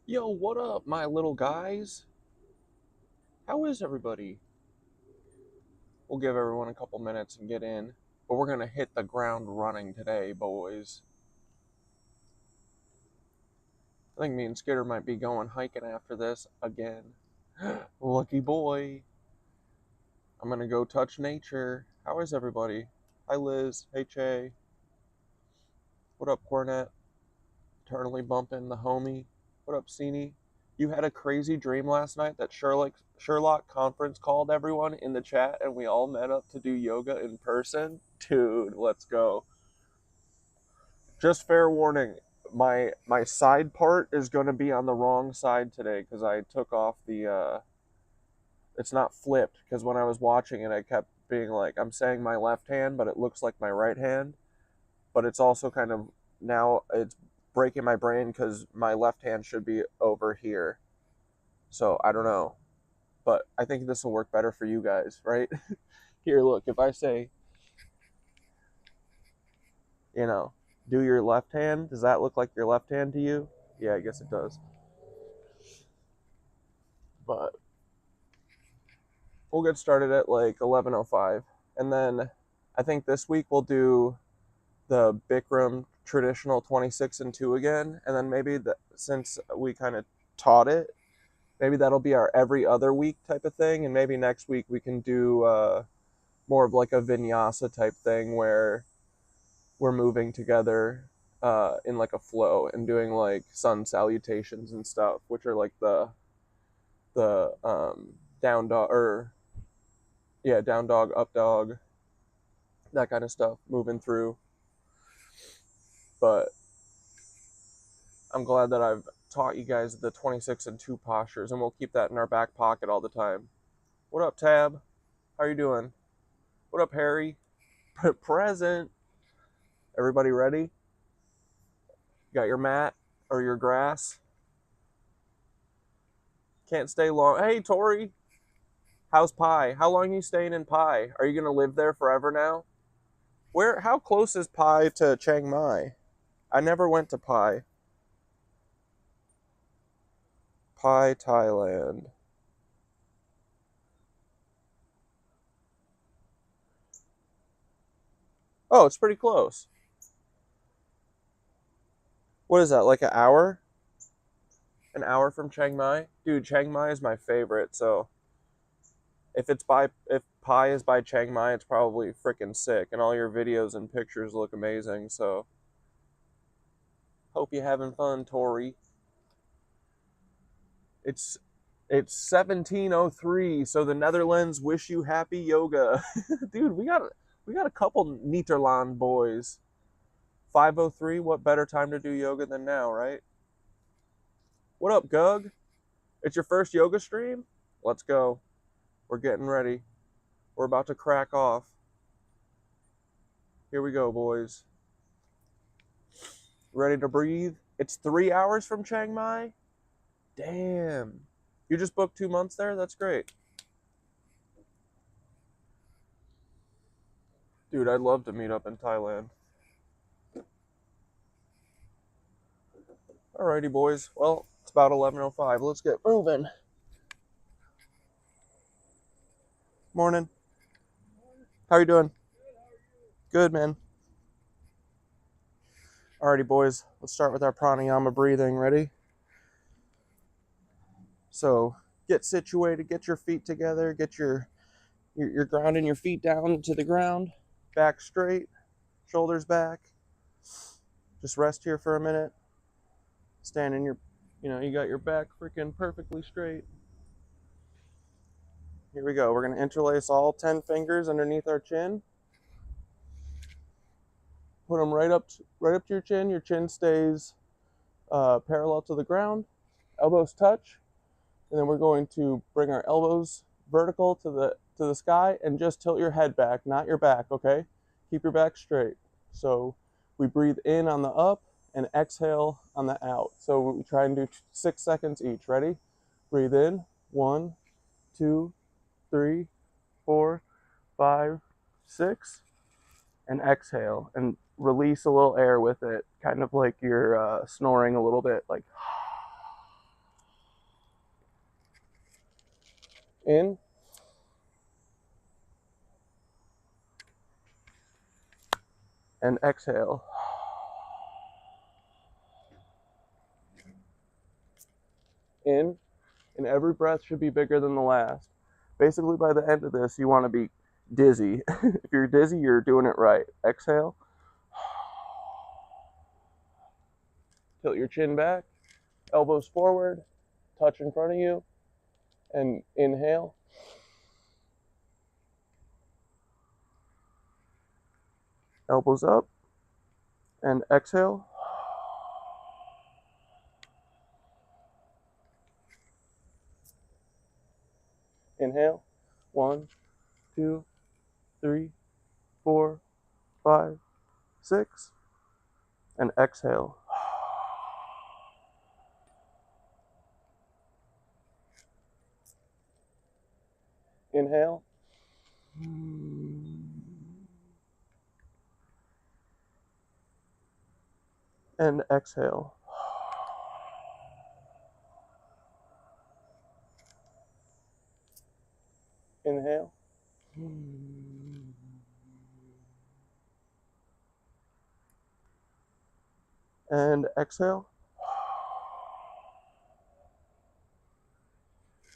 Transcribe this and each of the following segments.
Yo, what up, my little guys? How is everybody? We'll give everyone a couple minutes and get in, but we're gonna hit the ground running today, boys. I think me and Skitter might be going hiking after this again. Lucky boy. I'm gonna go touch nature. How is everybody? Hi, Liz. Hey, Che. What up, Cornet? Eternally bumping the homie. What up, Cini? You had a crazy dream last night that Sherlock conference called everyone in the chat and we all met up to do yoga in person? Dude, let's go. Just fair warning, my side part is going to be on the wrong side today because I took off the it's not flipped because when I was watching it I kept being like I'm saying my left hand but it looks like my right hand, but it's also kind of now it's breaking my brain because my left hand should be over here. So I don't know, but I think this will work better for you guys, right? Here, look, if I say, you know, do your left hand, does that look like your left hand to you? Yeah, I guess it does. But we'll get started at like 11:05, and then I think this week we'll do the Bikram traditional 26 and 2 again, and then maybe since we kind of taught it, maybe that'll be our every other week type of thing, and maybe next week we can do more of like a vinyasa type thing where we're moving together in like a flow and doing like sun salutations and stuff, which are like the down dog or yeah, down dog, up dog, that kind of stuff, moving through. But I'm glad that I've taught you guys the 26 and 2 postures, and we'll keep that in our back pocket all the time. What up, Tab? How are you doing? What up, Harry? Present. Everybody ready? Got your mat or your grass? Can't stay long. Hey, Tori. How's Pi? How long are you staying in Pi? Are you going to live there forever now? How close is Pi to Chiang Mai? I never went to Pi. Pi, Thailand. Oh, it's pretty close. What is that, like an hour? An hour from Chiang Mai? Dude, Chiang Mai is my favorite, so if Pi is by Chiang Mai, it's probably freaking sick, and all your videos and pictures look amazing, so hope you're having fun, Tori. It's 1703, so the Netherlands wish you happy yoga. Dude, we got a couple Nederland boys. 5:03, what better time to do yoga than now, right? What up, Gug? It's your first yoga stream? Let's go. We're getting ready. We're about to crack off. Here we go, boys. Ready to breathe? It's 3 hours from Chiang Mai? Damn. You just booked 2 months there? That's great. Dude, I'd love to meet up in Thailand. Alrighty, boys. Well, it's about 11:05. Let's get moving. Morning. How are you doing? Good, man. Alrighty, boys. Let's start with our pranayama breathing. Ready? So, get situated. Get your feet together. Get you're grounding your feet down to the ground. Back straight. Shoulders back. Just rest here for a minute. Stand in your, you got your back freaking perfectly straight. Here we go. We're going to interlace all 10 fingers underneath our chin. Put them right up to your chin. Your chin stays parallel to the ground. Elbows touch. And then we're going to bring our elbows vertical to the sky and just tilt your head back, not your back, okay? Keep your back straight. So we breathe in on the up and exhale on the out. So we try and do 6 seconds each. Ready? Breathe in. 1, 2, 3, 4, 5, 6. And exhale and release a little air with it, kind of like you're snoring a little bit, like In. And exhale. In. And every breath should be bigger than the last. Basically, by the end of this, you want to be dizzy. If you're dizzy, you're doing it right. Exhale. Tilt your chin back. Elbows forward. Touch in front of you. And inhale. Elbows up. And exhale. Inhale. 1, 2, 3, 4, 5, 6. And exhale. Inhale. And exhale. Inhale. And exhale.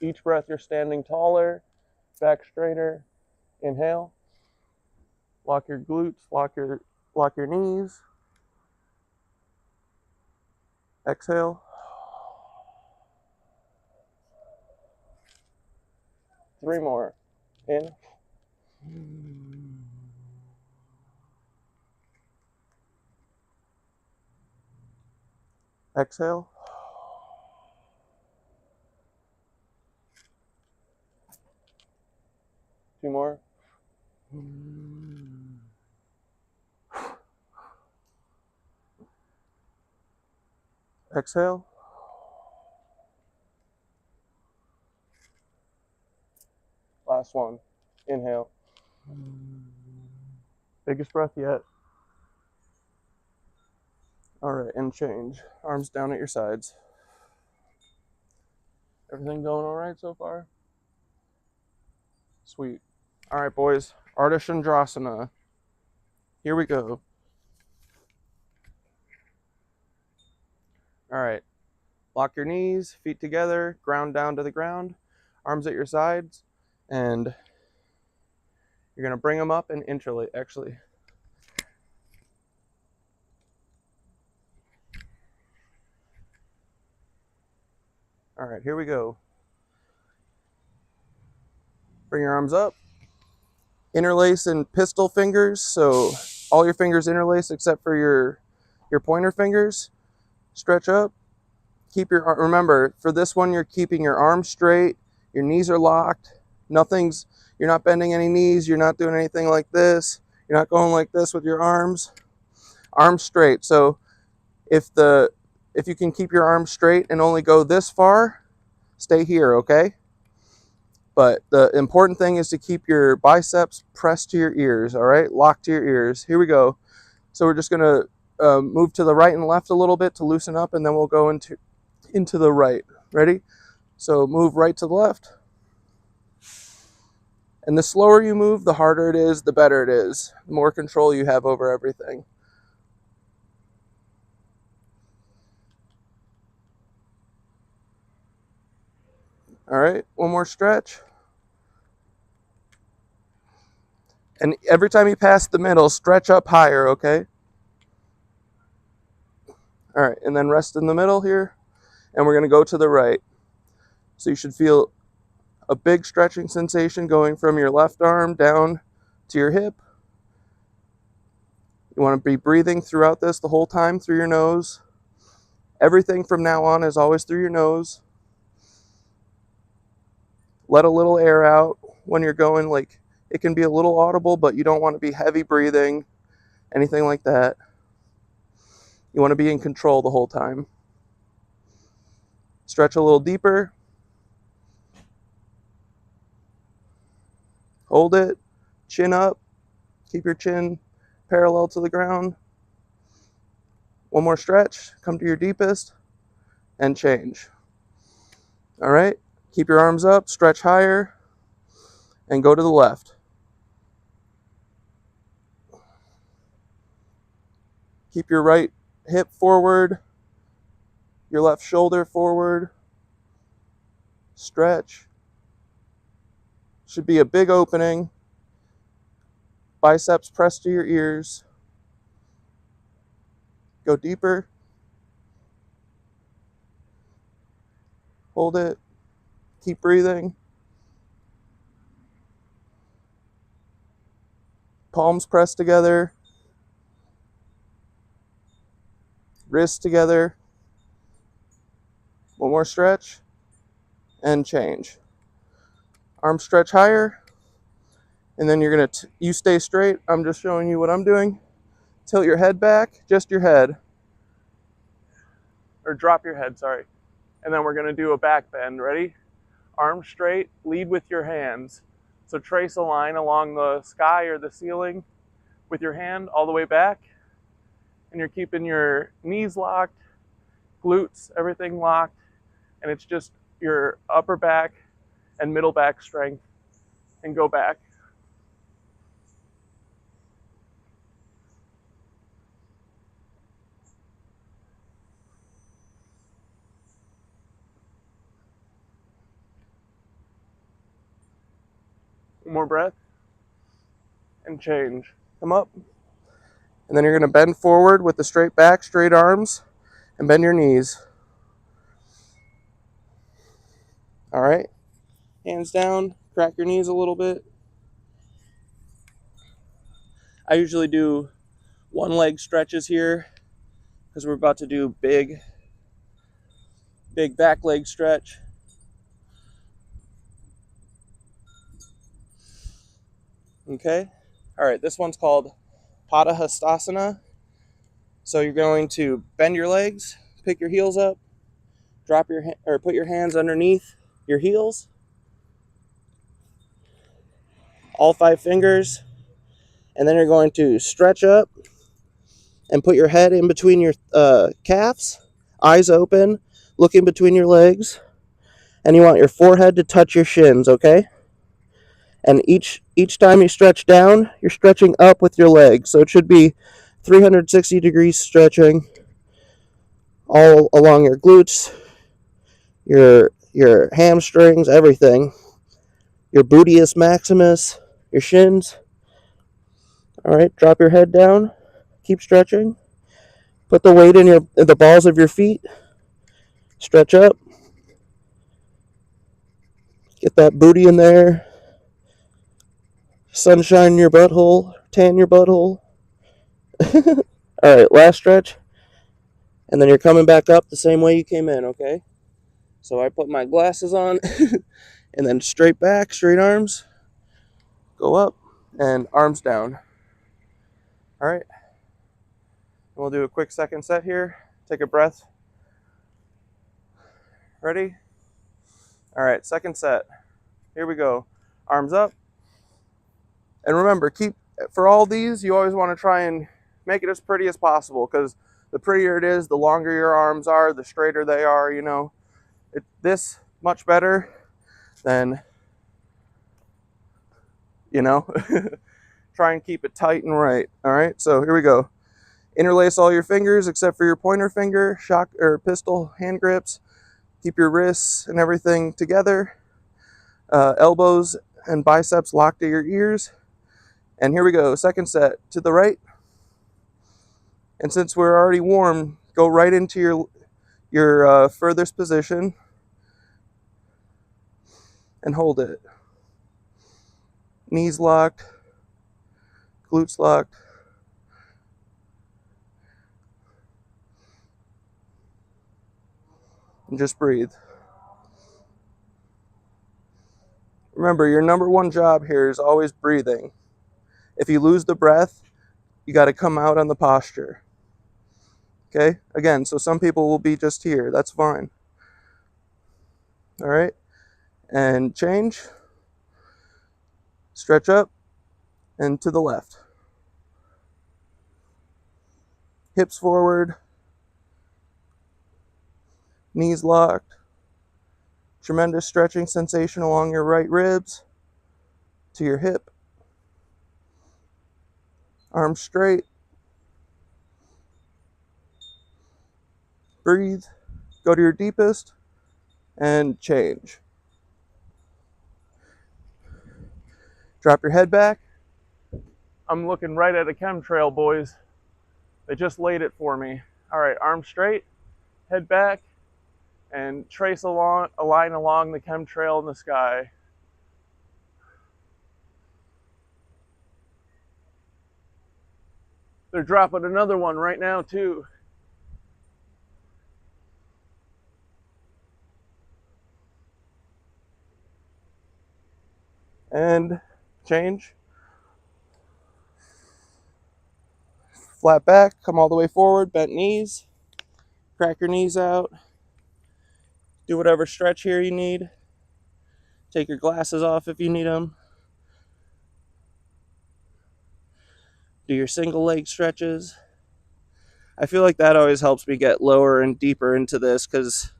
Each breath you're standing taller, back straighter. Inhale. Lock your glutes, lock your knees. Exhale. 3 more. In. Exhale. Two more. Exhale. Last one. Inhale. Biggest breath yet. All right, and change. Arms down at your sides. Everything going all right so far? Sweet. All right, boys. Ardha Chandrasana. Here we go. All right. Lock your knees, feet together, ground down to the ground, arms at your sides, and you're going to bring them up and interlace, actually. All right, here we go. Bring your arms up. Interlace in pistol fingers, so all your fingers interlace except for your pointer fingers. Stretch up. Keep your, remember, for this one, you're keeping your arms straight, your knees are locked, you're not bending any knees, you're not doing anything like this, you're not going like this with your arms straight. So if you can keep your arms straight and only go this far, stay here, okay? But the important thing is to keep your biceps pressed to your ears, all right? Locked to your ears. Here we go. So we're just gonna move to the right and left a little bit to loosen up, and then we'll go into the right. Ready? So move right to the left. And the slower you move, the harder it is, the better it is. The more control you have over everything. All right, one more stretch. And every time you pass the middle, stretch up higher, okay? All right, and then rest in the middle here. And we're gonna go to the right. So you should feel a big stretching sensation going from your left arm down to your hip. You want to be breathing throughout this the whole time through your nose. Everything from now on is always through your nose. Let a little air out when you're going, like it can be a little audible, but you don't want to be heavy breathing, anything like that. You want to be in control the whole time. Stretch a little deeper. Hold it, chin up, keep your chin parallel to the ground. One more stretch, come to your deepest, and change. All right, keep your arms up, stretch higher. and go to the left. Keep your right hip forward, your left shoulder forward. Stretch. Should be a big opening. Biceps pressed to your ears. Go deeper. Hold it. Keep breathing. Palms pressed together. Wrists together. One more stretch. And change. Arms stretch higher. And then you're going to, you stay straight. I'm just showing you what I'm doing. Tilt your head back, just your head. Or drop your head, sorry. And then we're going to do a back bend. Ready? Arms straight, lead with your hands. So trace a line along the sky or the ceiling with your hand all the way back. And you're keeping your knees locked, glutes, everything locked. And it's just your upper back and middle back strength. And go back. One more breath. And change. Come up. And then you're going to bend forward with the straight back, straight arms, and bend your knees. All right. Hands down. Crack your knees a little bit. I usually do one leg stretches here because we're about to do big back leg stretch. Okay. All right. This one's called Padahastasana. So you're going to bend your legs, pick your heels up, drop your or put your hands underneath your heels, all 5 fingers, and then you're going to stretch up and put your head in between your calves, eyes open, looking between your legs, and you want your forehead to touch your shins, okay? And each time you stretch down, you're stretching up with your legs, so it should be 360 degrees stretching all along your glutes, your hamstrings, everything, your gluteus maximus, your shins. All right, drop your head down, keep stretching. Put the weight in the balls of your feet. Stretch up. Get that booty in there. Sunshine your butthole. Tan your butthole. All right, last stretch. And then you're coming back up the same way you came in, okay? So I put my glasses on. And then straight back, straight arms. Go up. And arms down. All right. We'll do a quick second set here. Take a breath. Ready? All right, second set. Here we go. Arms up. And remember, for all these, you always want to try and make it as pretty as possible, because the prettier it is, the longer your arms are, the straighter they are, you know. This much better than, you know, try and keep it tight and right. All right, so here we go. Interlace all your fingers except for your pointer finger, shock or pistol hand grips. Keep your wrists and everything together. Elbows and biceps locked to your ears. And here we go, second set, to the right. And since we're already warm, go right into your furthest position and hold it. Knees locked, glutes locked. And just breathe. Remember, your number one job here is always breathing. If you lose the breath, you got to come out on the posture. Okay? Again, so some people will be just here. That's fine. All right? And change. Stretch up and to the left. Hips forward. Knees locked. Tremendous stretching sensation along your right ribs. to your hip. Arms straight. Breathe. Go to your deepest and change. Drop your head back. I'm looking right at a chemtrail, boys. They just laid it for me. All right, arms straight, head back, and trace a line along the chemtrail in the sky. They're dropping another one right now, too. And change. Flat back, come all the way forward, bent knees. Crack your knees out. Do whatever stretch here you need. Take your glasses off if you need them. Do your single leg stretches. I feel like that always helps me get lower and deeper into this because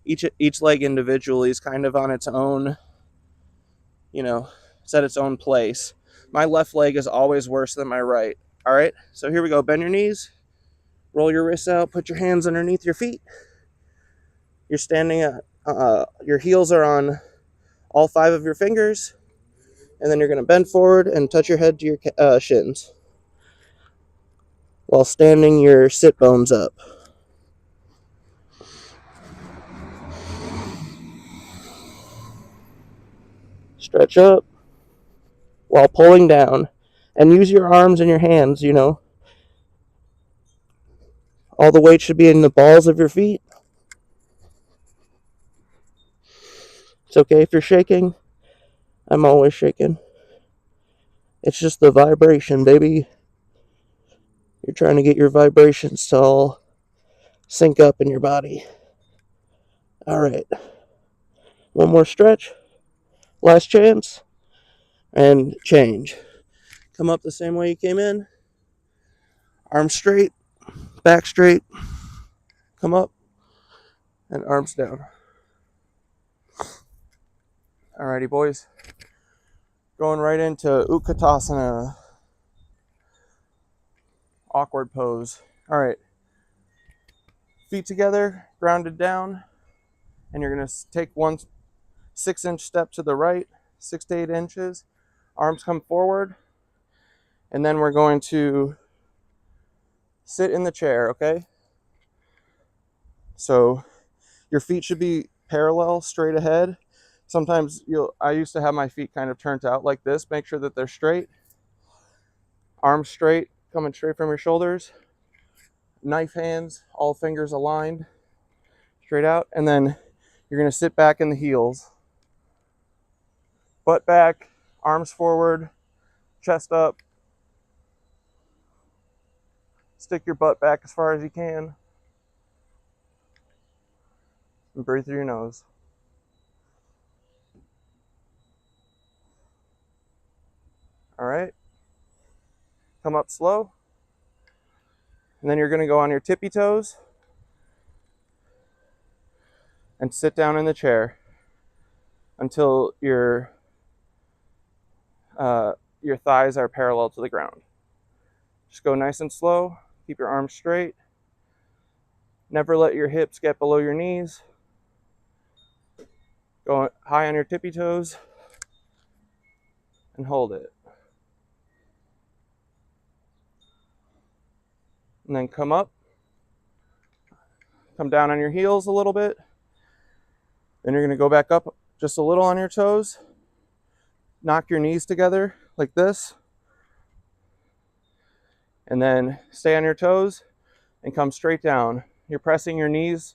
each leg individually is kind of on its own, it's at its own place. My left leg is always worse than my right. All right, so here we go. Bend your knees, roll your wrists out, put your hands underneath your feet. You're standing at, your heels are on all 5 of your fingers, and then you're going to bend forward and touch your head to your shins while standing your sit bones up. Stretch up while pulling down, and use your arms and your hands, All the weight should be in the balls of your feet. It's okay if you're shaking. I'm always shaking. It's just the vibration, baby. You're trying to get your vibrations to all sync up in your body. All right. One more stretch. Last chance. And change. Come up the same way you came in. Arms straight. Back straight. Come up. And arms down. Alrighty, boys. Going right into Utkatasana. Awkward pose. All right. Feet together, grounded down. And you're going to take one 6-inch step to the right, 6 to 8 inches. Arms come forward. And then we're going to sit in the chair, okay? So your feet should be parallel, straight ahead. Sometimes I used to have my feet kind of turned out like this. Make sure that they're straight. Arms straight, coming straight from your shoulders. Knife hands, all fingers aligned, straight out. And then you're going to sit back in the heels. Butt back, arms forward, chest up. Stick your butt back as far as you can. And breathe through your nose. All right. Come up slow. And then you're going to go on your tippy toes and sit down in the chair until your thighs are parallel to the ground. Just go nice and slow. Keep your arms straight. Never let your hips get below your knees. Go high on your tippy toes and hold it. And then come up. Come down on your heels a little bit. Then you're going to go back up just a little on your toes. Knock your knees together like this. And then stay on your toes and come straight down. You're pressing your knees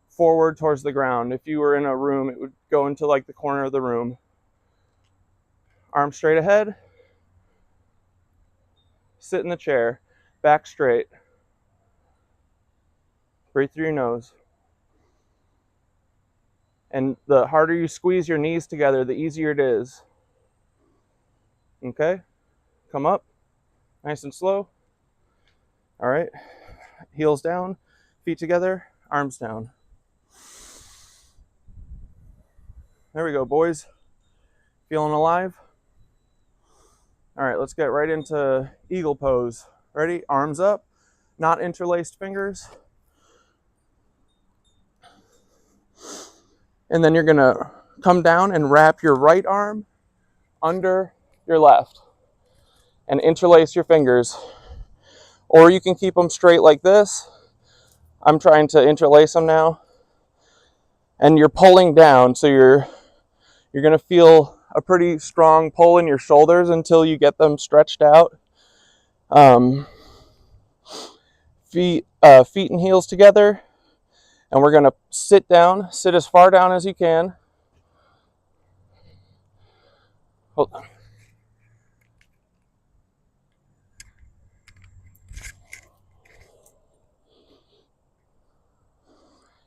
forward towards the ground. If you were in a room, it would go into like the corner of the room. Arms straight ahead. Sit in the chair. Back straight. Breathe through your nose. And the harder you squeeze your knees together, the easier it is. Okay? Come up. Nice and slow. All right. Heels down. Feet together. Arms down. There we go, boys. Feeling alive? All right, let's get right into eagle pose. Ready? Arms up, not interlaced fingers. And then you're gonna come down and wrap your right arm under your left and interlace your fingers. Or you can keep them straight like this. I'm trying to interlace them now. And you're pulling down, so you're gonna feel a pretty strong pull in your shoulders until you get them stretched out. Feet and heels together, and we're gonna sit down. Sit as far down as you can. Hold on.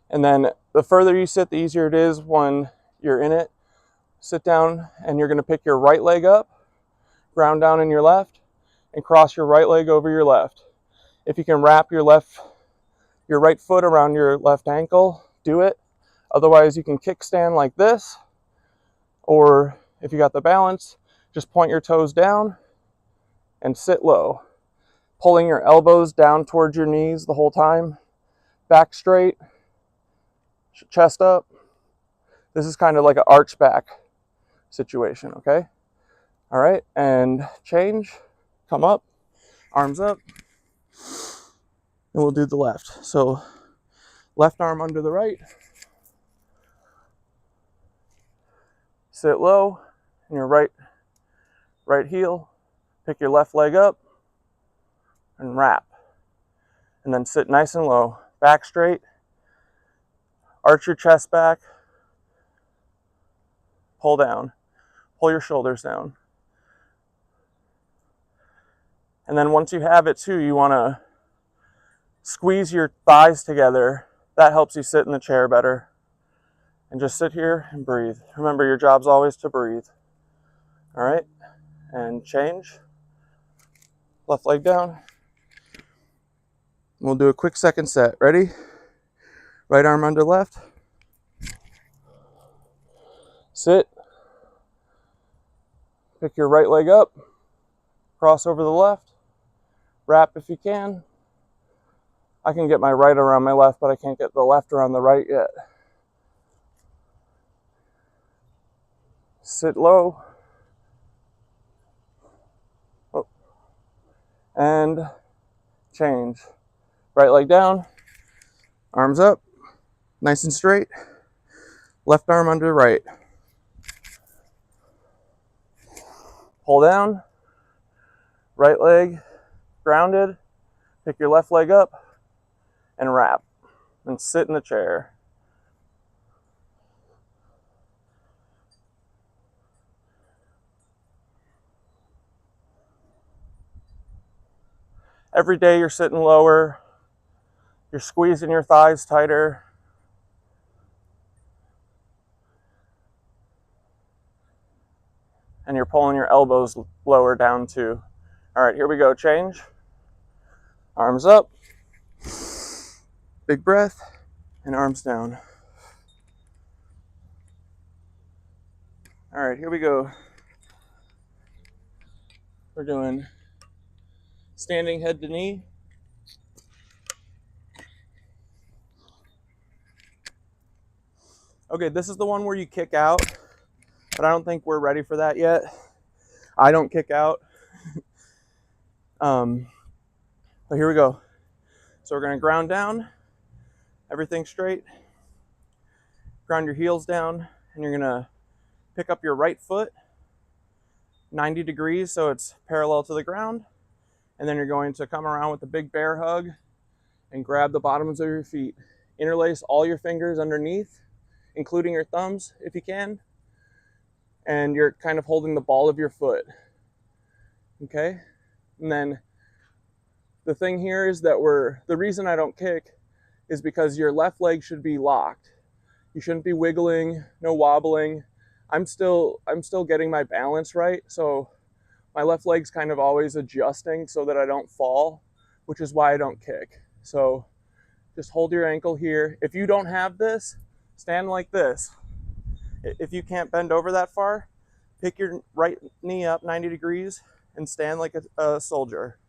And then the further you sit, the easier it is when you're in it. Sit down, and you're gonna pick your right leg up, ground down in your left, and cross your right leg over your left. If you can wrap your right foot around your left ankle, do it. Otherwise, you can kickstand like this, or if you got the balance, just point your toes down and sit low, pulling your elbows down towards your knees the whole time. Back straight, chest up. This is kind of like an arch back situation, okay? All right, and change, come up, arms up, and we'll do the left. So left arm under the right, sit low, and your right heel, pick your left leg up, and wrap. And then sit nice and low, back straight, arch your chest back, pull down, pull your shoulders down. And then once you have it too, you wanna squeeze your thighs together. That helps you sit in the chair better. And just sit here and breathe. Remember, your job's always to breathe. All right, and change. Left leg down. We'll do a quick second set. Ready? Right arm under left. Sit. Pick your right leg up. Cross over the left. Wrap if you can. I can get my right around my left, but I can't get the left around the right yet. Sit low. Oh. And change. Right leg down. Arms up. Nice and straight. Left arm under right. Pull down. Right leg grounded. Pick your left leg up and wrap. And sit in the chair. Every day you're sitting lower. You're squeezing your thighs tighter. And you're pulling your elbows lower down too. All right, here we go, change. Arms up. Big breath, and arms down. All right, here we go. We're doing standing head to knee. Okay, this is the one where you kick out, but I don't think we're ready for that yet. I don't kick out. But here we go. So we're gonna ground down, everything straight. Ground your heels down, and you're gonna pick up your right foot 90 degrees so it's parallel to the ground. And then you're going to come around with a big bear hug and grab the bottoms of your feet. Interlace all your fingers underneath, including your thumbs if you can. And you're kind of holding the ball of your foot. Okay? And then the thing here is that the reason I don't kick is because your left leg should be locked. You shouldn't be wiggling, no wobbling. I'm still getting my balance right, so my left leg's kind of always adjusting so that I don't fall, which is why I don't kick. So just hold your ankle here. If you don't have this, stand like this. If you can't bend over that far, pick your right knee up 90 degrees and stand like a soldier.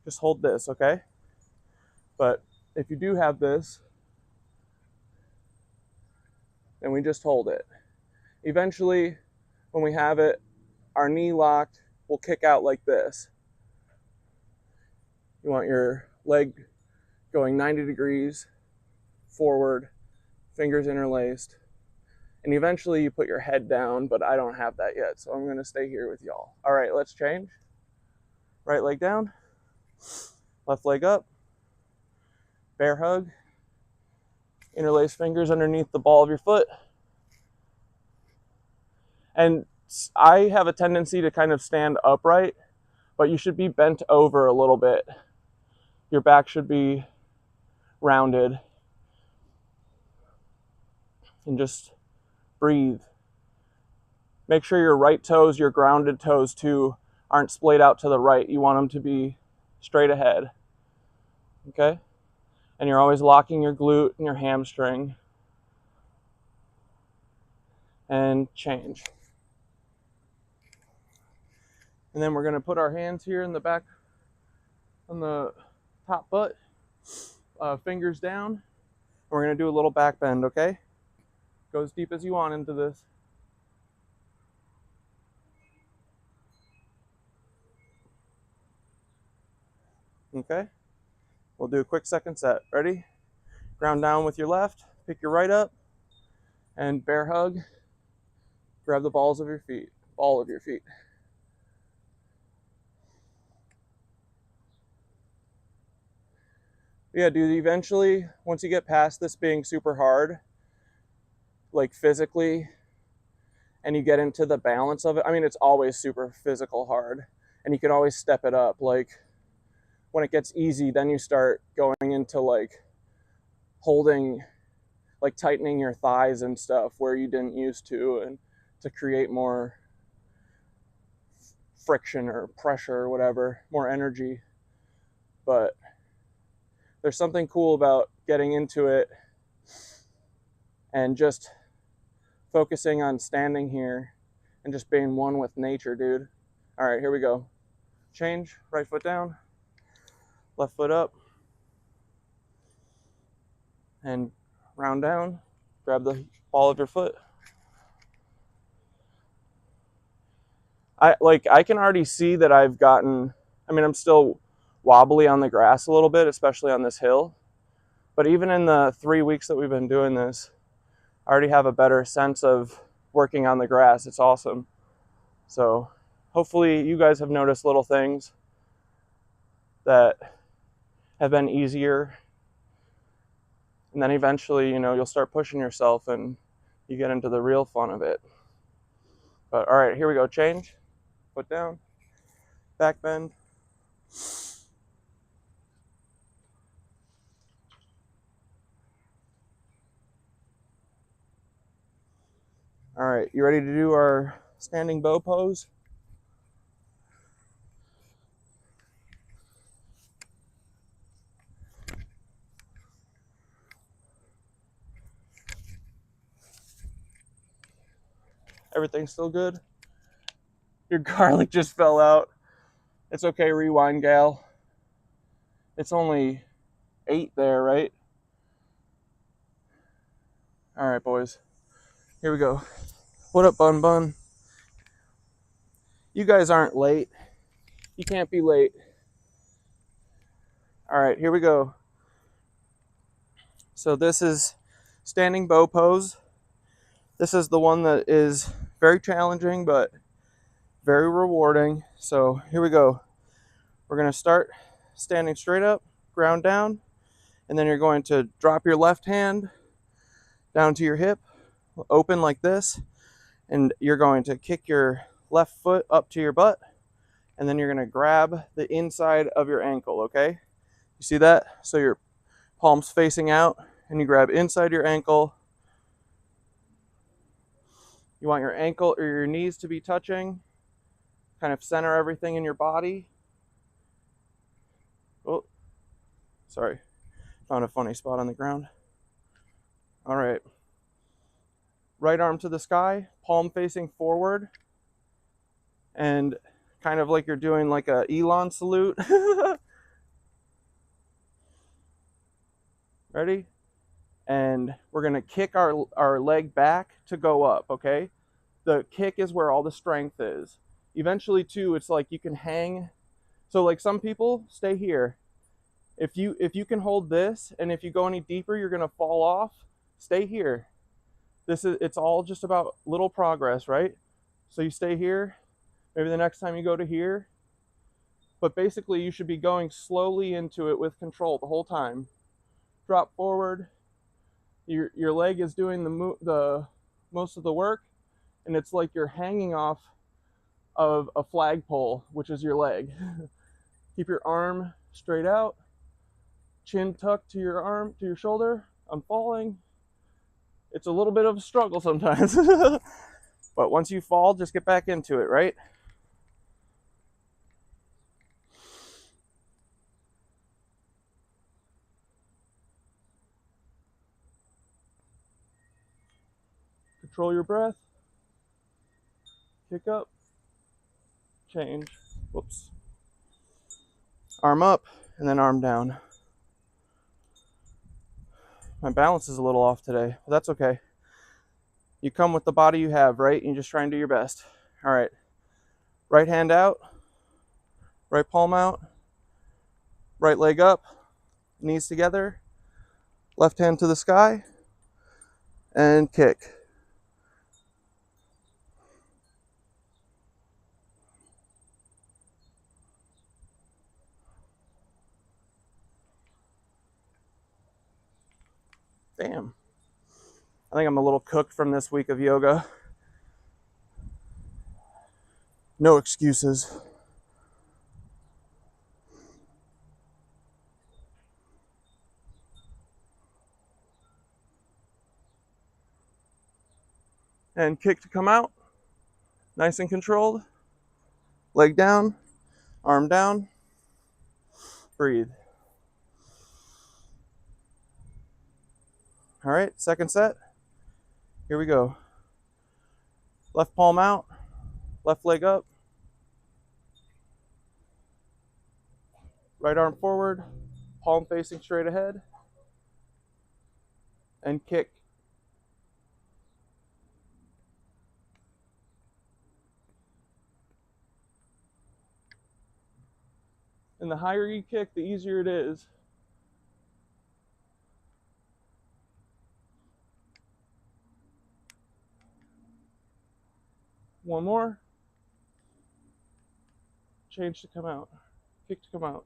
Just hold this, okay? But if you do have this, then we just hold it. Eventually, when we have it, our knee locked will kick out like this. You want your leg going 90 degrees forward, fingers interlaced, and eventually you put your head down, but I don't have that yet, so I'm gonna stay here with y'all. All right, let's change. Right leg down, left leg up, bear hug, interlace fingers underneath the ball of your foot. And I have a tendency to kind of stand upright, but you should be bent over a little bit. Your back should be rounded. And just breathe. Make sure your right toes, your grounded toes too, aren't splayed out to the right. You want them to be straight ahead. Okay? And you're always locking your glute and your hamstring. And change. And then we're going to put our hands here in the back on the top butt, fingers down. We're going to do a little back bend, okay? Go as deep as you want into this. Okay? We'll do a quick second set. Ready? Ground down with your left, pick your right up, and bear hug. Grab the balls of your feet, ball of your feet. Yeah, dude, eventually, once you get past this being super hard, like physically, and you get into the balance of it, I mean, it's always super physical hard, and you can always step it up. Like, when it gets easy, then you start going into like holding, like tightening your thighs and stuff where you didn't used to, and to create more friction or pressure or whatever, more energy. But there's something cool about getting into it and just focusing on standing here and just being one with nature, dude. All right, here we go. Change, right foot down, left foot up, and round down, grab the ball of your foot. I can already see that I've gotten, I mean, I'm still wobbly on the grass a little bit, especially on this hill. But even in the 3 weeks that we've been doing this, I already have a better sense of working on the grass. It's awesome. So hopefully you guys have noticed little things that have been easier. And then eventually, you know, you'll start pushing yourself and you get into the real fun of it. But all right, here we go. Change. Foot down. Back bend. All right, you ready to do our standing bow pose? Everything still good? Your garlic just fell out. It's okay, rewind, gal. It's only 8 there, right? All right, boys. Here we go. What up, Bun Bun? You guys aren't late. You can't be late. All right, here we go. So this is standing bow pose. This is the one that is very challenging, but very rewarding. So here we go. We're gonna start standing straight up, ground down, and then you're going to drop your left hand down to your hip, open like this, and you're going to kick your left foot up to your butt, and then you're gonna grab the inside of your ankle, okay? You see that? So your palms facing out, and you grab inside your ankle. You want your ankle or your knees to be touching, kind of center everything in your body. Oh, sorry, found a funny spot on the ground. All right, right arm to the sky, palm facing forward, and kind of like you're doing like a Elon salute. Ready? And we're gonna kick our leg back to go up, okay? The kick is where all the strength is. Eventually too, it's like you can hang. So like some people stay here. If you can hold this, and if you go any deeper, you're gonna fall off. Stay here. It's all just about little progress, right? So you stay here. Maybe the next time you go to here. But basically you should be going slowly into it with control the whole time. Drop forward. Your leg is doing the most of the work, and it's like you're hanging off of a flagpole, which is your leg. Keep your arm straight out, chin tucked to your arm, to your shoulder. I'm falling. It's a little bit of a struggle sometimes. But once you fall, just get back into it, right? Control your breath. Kick up. Change. Whoops. Arm up and then arm down. My balance is a little off today, but that's okay. You come with the body you have, right? You just try and do your best. All right. Right hand out. Right palm out. Right leg up. Knees together. Left hand to the sky. And kick. Damn. I think I'm a little cooked from this week of yoga. No excuses. And kick to come out. Nice and controlled. Leg down. Arm down. Breathe. All right, second set. Here we go. Left palm out. Left leg up. Right arm forward. Palm facing straight ahead. And kick. And the higher you kick, the easier it is. One more. Change to come out. Kick to come out.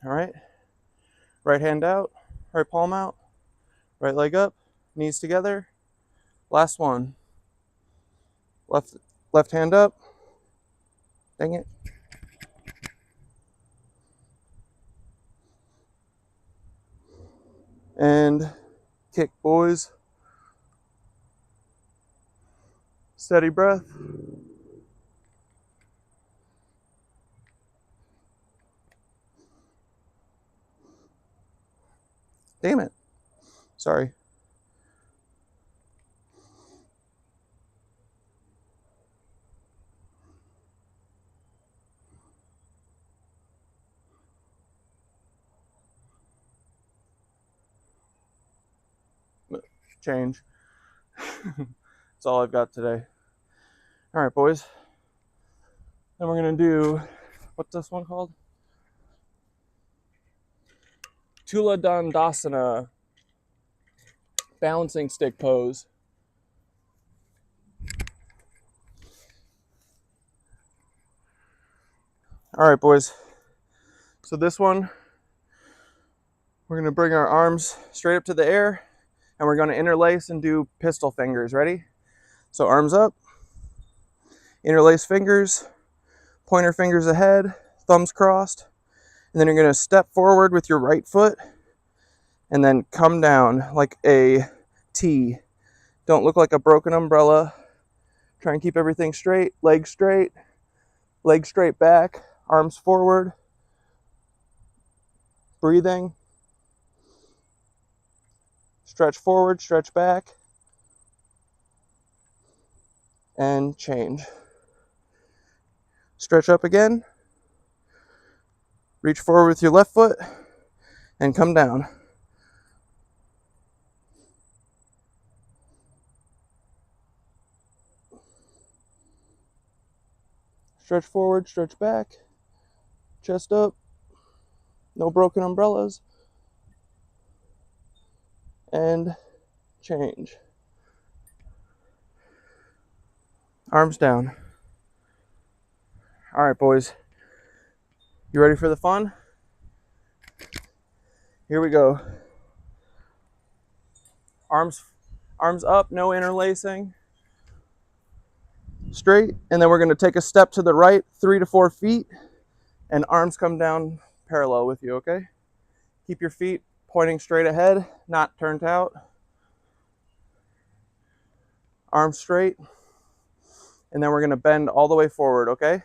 All right. Right hand out. Right palm out. Right leg up. Knees together. Last one. Left hand up. Dang it. And kick, boys. Steady breath. Damn it. Sorry. Change. That's all I've got today. All right, boys. Then we're gonna do, what's this one called? Tula Dandasana. Balancing stick pose. All right, boys. So this one, we're gonna bring our arms straight up to the air, and we're gonna interlace and do pistol fingers. Ready? So arms up, interlace fingers, pointer fingers ahead, thumbs crossed, and then you're gonna step forward with your right foot, and then come down like a T. Don't look like a broken umbrella. Try and keep everything straight, leg straight back, arms forward, breathing, stretch forward, stretch back, and change. Stretch up again. Reach forward with your left foot and come down. Stretch forward, stretch back, chest up, no broken umbrellas, and change. Arms down. All right, boys. You ready for the fun? Here we go. Arms up, no interlacing. Straight, and then we're going to take a step to the right, 3 to 4 feet, and arms come down parallel with you, okay? Keep your feet pointing straight ahead, not turned out. Arms straight, and then we're going to bend all the way forward, okay?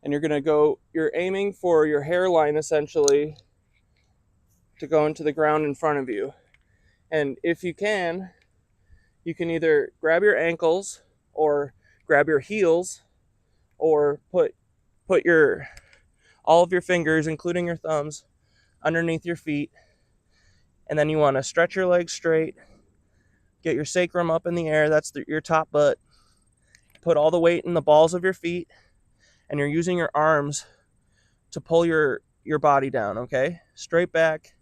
And you're aiming for your hairline essentially to go into the ground in front of you. And if you can either grab your ankles or grab your heels or put all of your fingers, including your thumbs, underneath your feet. And then you want to stretch your legs straight, get your sacrum up in the air, that's your top butt. Put all the weight in the balls of your feet, and you're using your arms to pull your body down, okay? Straight back,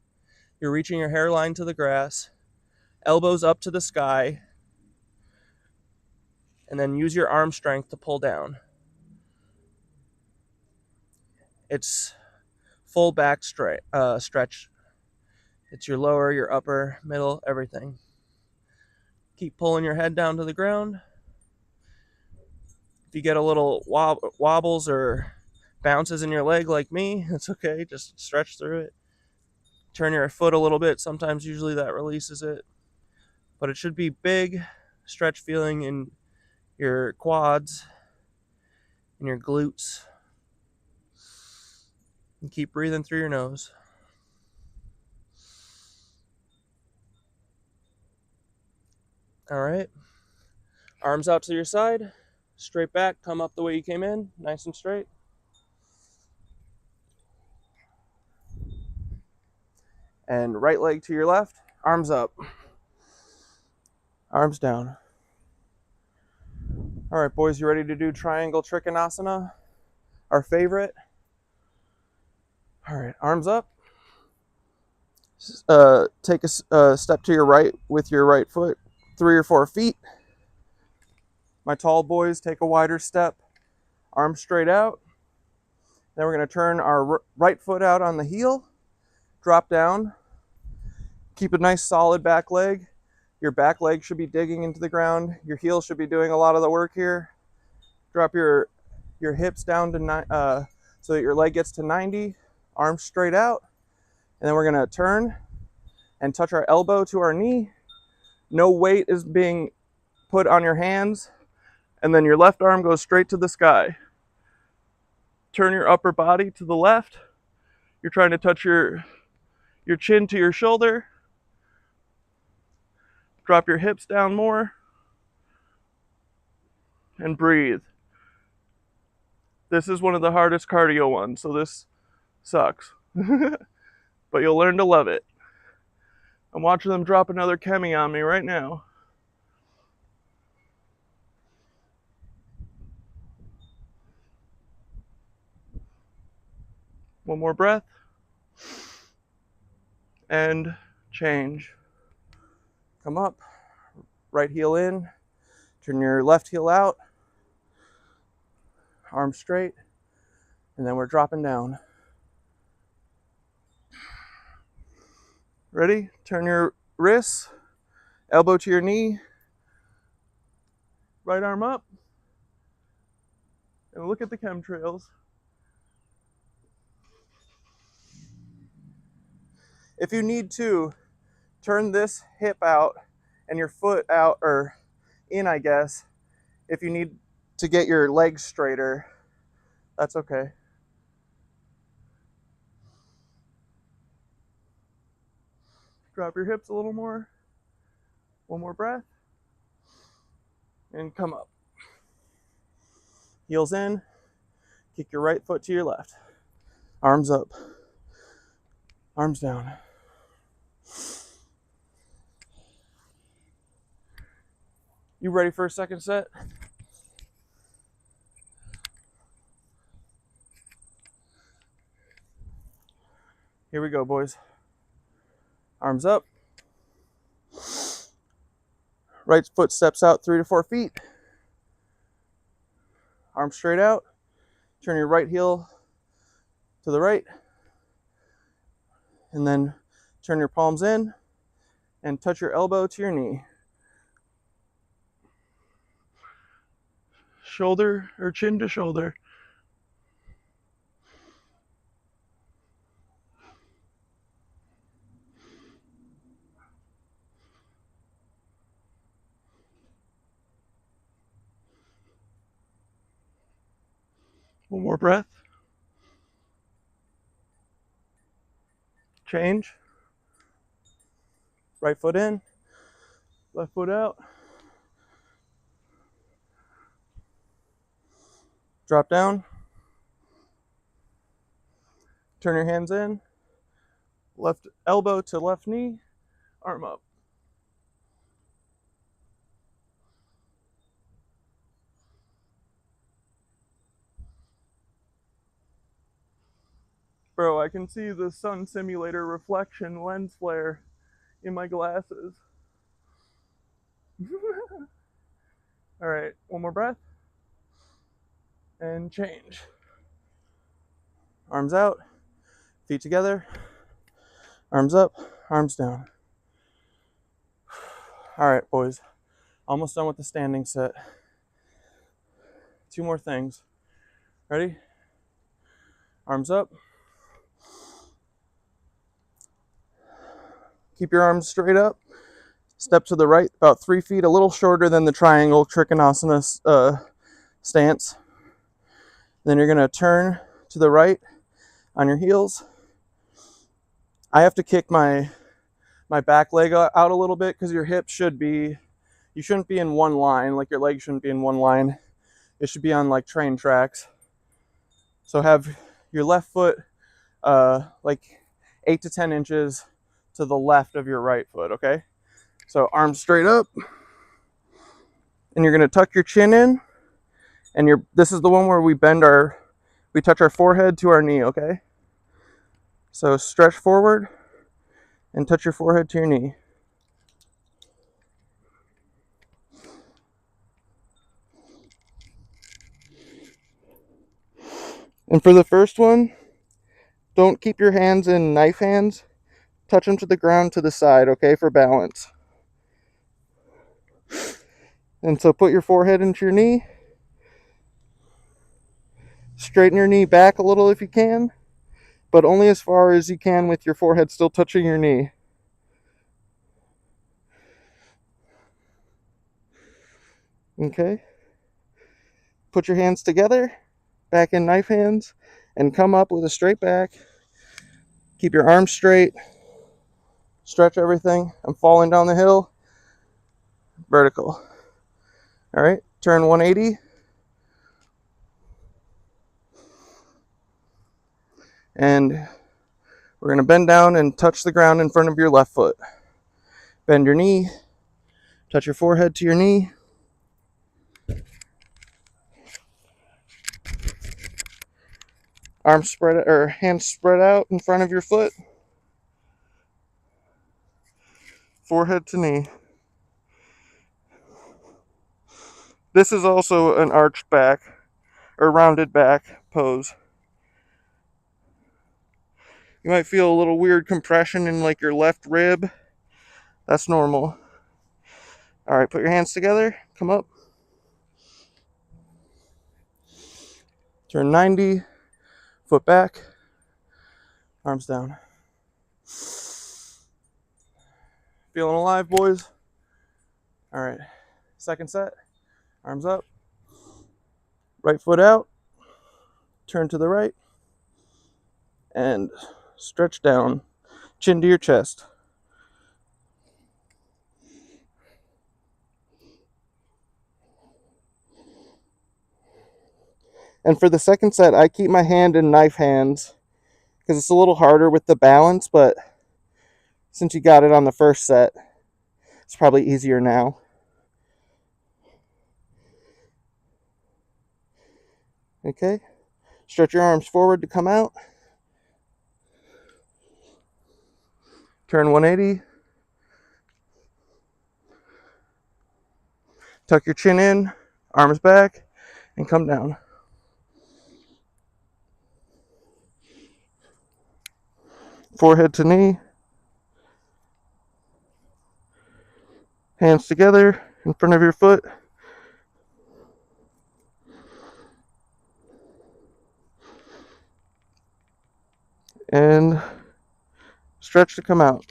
you're reaching your hairline to the grass, elbows up to the sky, and then use your arm strength to pull down. It's full back stretch. It's your lower, your upper, middle, everything. Keep pulling your head down to the ground. If you get a little wobbles or bounces in your leg like me, it's okay. Just stretch through it. Turn your foot a little bit. Sometimes, usually that releases it. But it should be big stretch feeling in your quads and your glutes. And keep breathing through your nose. All right. Arms out to your side. Straight back. Come up the way you came in. Nice and straight. And right leg to your left. Arms up. Arms down. All right, boys, you ready to do triangle trikonasana? Our favorite. All right, arms up. Take a step to your right with your right foot, 3 or 4 feet. My tall boys, take a wider step. Arms straight out. Then we're going to turn our right foot out on the heel. Drop down. Keep a nice solid back leg. Your back leg should be digging into the ground. Your heel should be doing a lot of the work here. Drop your hips down to so that your leg gets to 90. Arms straight out. And then we're going to turn and touch our elbow to our knee. No weight is being put on your hands. And then your left arm goes straight to the sky. Turn your upper body to the left. You're trying to touch your chin to your shoulder. Drop your hips down more. And breathe. This is one of the hardest cardio ones, so this sucks. But you'll learn to love it. I'm watching them drop another Kemi on me right now. One more breath. And change. Come up. Right heel in. Turn your left heel out. Arms straight. And then we're dropping down. Ready? Turn your wrists. Elbow to your knee. Right arm up. And look at the chemtrails. If you need to, turn this hip out and your foot out, or in, I guess, if you need to get your legs straighter. That's okay. Drop your hips a little more. One more breath. And come up. Heels in. Kick your right foot to your left. Arms up. Arms down. You ready for a second set? Here we go, boys. Arms up. Right foot steps out 3 to 4 feet. Arms straight out. Turn your right heel to the right. And then turn your palms in and touch your elbow to your knee. Shoulder or chin to shoulder. One more breath. Change. Right foot in, left foot out. Drop down. Turn your hands in. Left elbow to left knee, arm up. Bro, I can see the sun simulator reflection lens flare in my glasses. All right, one more breath. And change. Arms out, feet together, arms up, arms down. All right, boys, almost done with the standing set. 2 more things. Ready? Arms up. Keep your arms straight up. Step to the right about 3 feet, a little shorter than the triangle Trikonasana stance. Then you're gonna turn to the right on your heels. I have to kick my back leg out a little bit because your hips you shouldn't be in one line, like your legs shouldn't be in one line. It should be on like train tracks. So have your left foot like 8 to 10 inches to the left of your right foot, okay? So arms straight up, and you're gonna tuck your chin in, and this is the one where we touch our forehead to our knee, okay? So stretch forward and touch your forehead to your knee. And for the first one, don't keep your hands in knife hands. Touch them to the ground to the side, okay, for balance. And so put your forehead into your knee. Straighten your knee back a little if you can, but only as far as you can with your forehead still touching your knee. Okay. Put your hands together, back in knife hands, and come up with a straight back. Keep your arms straight. Stretch everything. I'm falling down the hill. Vertical. All right, turn 180. And we're going to bend down and touch the ground in front of your left foot. Bend your knee. Touch your forehead to your knee. Arms spread, or hands spread out in front of your foot. Forehead to knee. This is also an arched back or rounded back pose. You might feel a little weird compression in like your left rib. That's normal. All right, put your hands together. Come up. Turn 90. Foot back. Arms down. Feeling alive, boys? All right. Second set. Arms up. Right foot out. Turn to the right. And stretch down. Chin to your chest. And for the second set, I keep my hand in knife hands because it's a little harder with the balance, but since you got it on the first set, it's probably easier now. Okay, stretch your arms forward to come out. Turn 180. Tuck your chin in, arms back, and come down. Forehead to knee. Hands together in front of your foot. And stretch to come out.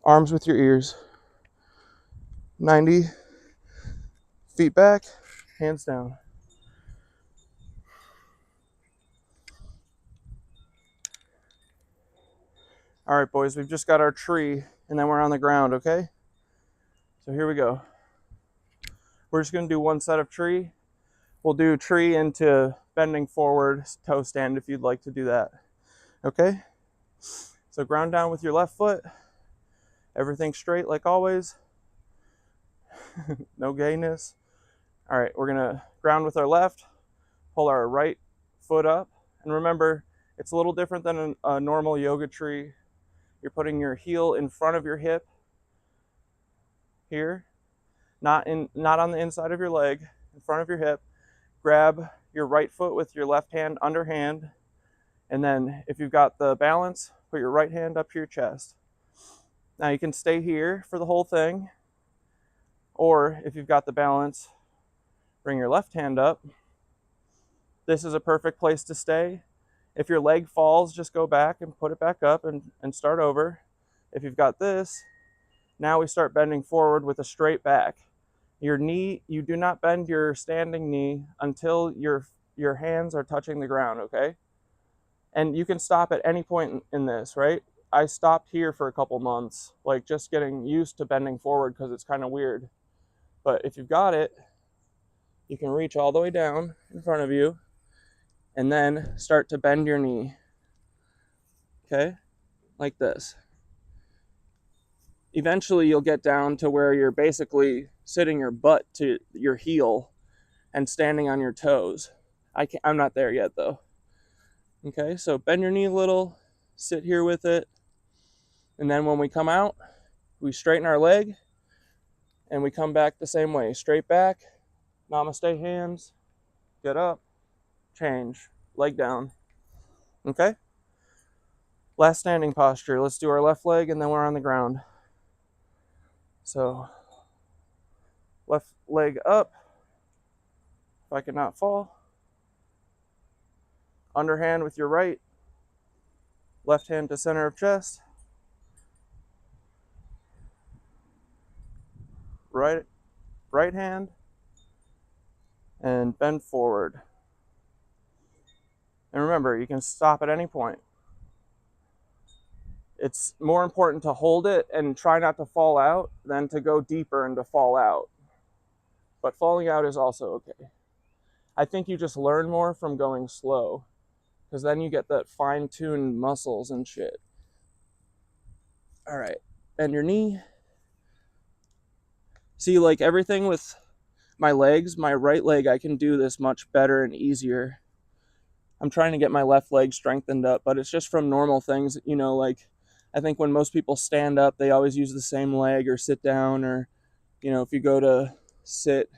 Arms with your ears. 90. Feet back, hands down. All right, boys, we've just got our tree, and then we're on the ground, okay? So here we go. We're just gonna do one set of tree. We'll do tree into bending forward, toe stand if you'd like to do that, okay? So ground down with your left foot. Everything straight like always. No gayness. All right, we're gonna ground with our left, pull our right foot up, and remember, it's a little different than a normal yoga tree. You're putting your heel in front of your hip here, not on the inside of your leg, in front of your hip. Grab your right foot with your left hand underhand, and then if you've got the balance, put your right hand up to your chest. Now you can stay here for the whole thing, or if you've got the balance, bring your left hand up. This is a perfect place to stay. If your leg falls, just go back and put it back up and start over. If you've got this, now we start bending forward with a straight back. Your knee, you do not bend your standing knee until your hands are touching the ground, okay? And you can stop at any point in this, right? I stopped here for a couple months, like just getting used to bending forward because it's kind of weird. But if you've got it, you can reach all the way down in front of you and then start to bend your knee, okay? Like this. Eventually you'll get down to where you're basically sitting your butt to your heel and standing on your toes. I'm not there yet though. Okay, so bend your knee a little, sit here with it, and then when we come out, we straighten our leg, and we come back the same way. Straight back, namaste hands, get up, change, leg down. Okay? Last standing posture. Let's do our left leg, and then we're on the ground. So, left leg up, if I could not fall. Underhand with your right, left hand to center of chest. Right hand, and bend forward. And remember, you can stop at any point. It's more important to hold it and try not to fall out than to go deeper and to fall out. But falling out is also okay. I think you just learn more from going slow, because then you get that fine-tuned muscles and shit. All right, bend your knee. See, like everything with my legs, my right leg, I can do this much better and easier. I'm trying to get my left leg strengthened up, but it's just from normal things, you know, like I think when most people stand up, they always use the same leg or sit down, or, you know, if you go to sit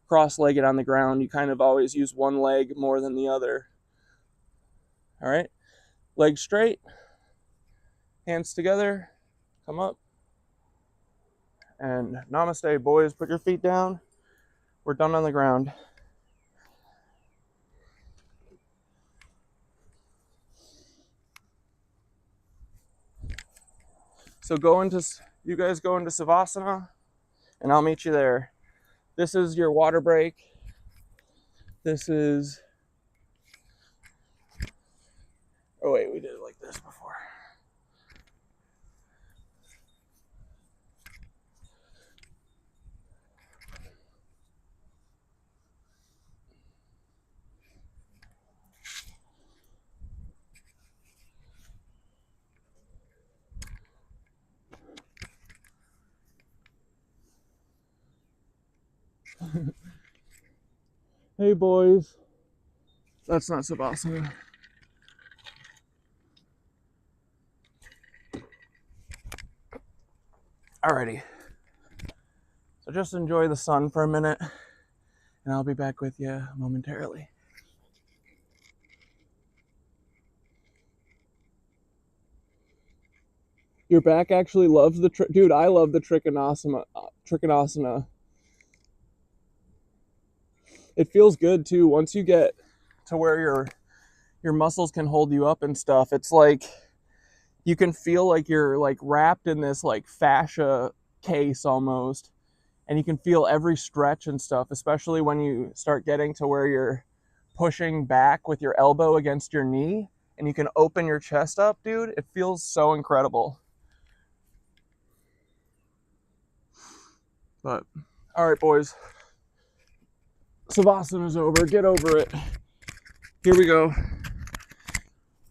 cross-legged on the ground, you kind of always use one leg more than the other. All right, legs straight, hands together, come up, and namaste, boys. Put your feet down. We're done on the ground. So you guys go into Savasana, and I'll meet you there. This is your water break. This is, oh wait, we did it like this before. Hey boys. That's not Savasana. Alrighty. So just enjoy the sun for a minute, and I'll be back with you momentarily. Your back actually loves the trick. Dude, I love the Trikonasana. It feels good too. Once you get to where your muscles can hold you up and stuff, it's like you can feel like you're like wrapped in this like fascia case almost, and you can feel every stretch and stuff, especially when you start getting to where you're pushing back with your elbow against your knee and you can open your chest up, dude. It feels so incredible. But all right, boys, Savasana is over. Get over it. Here we go.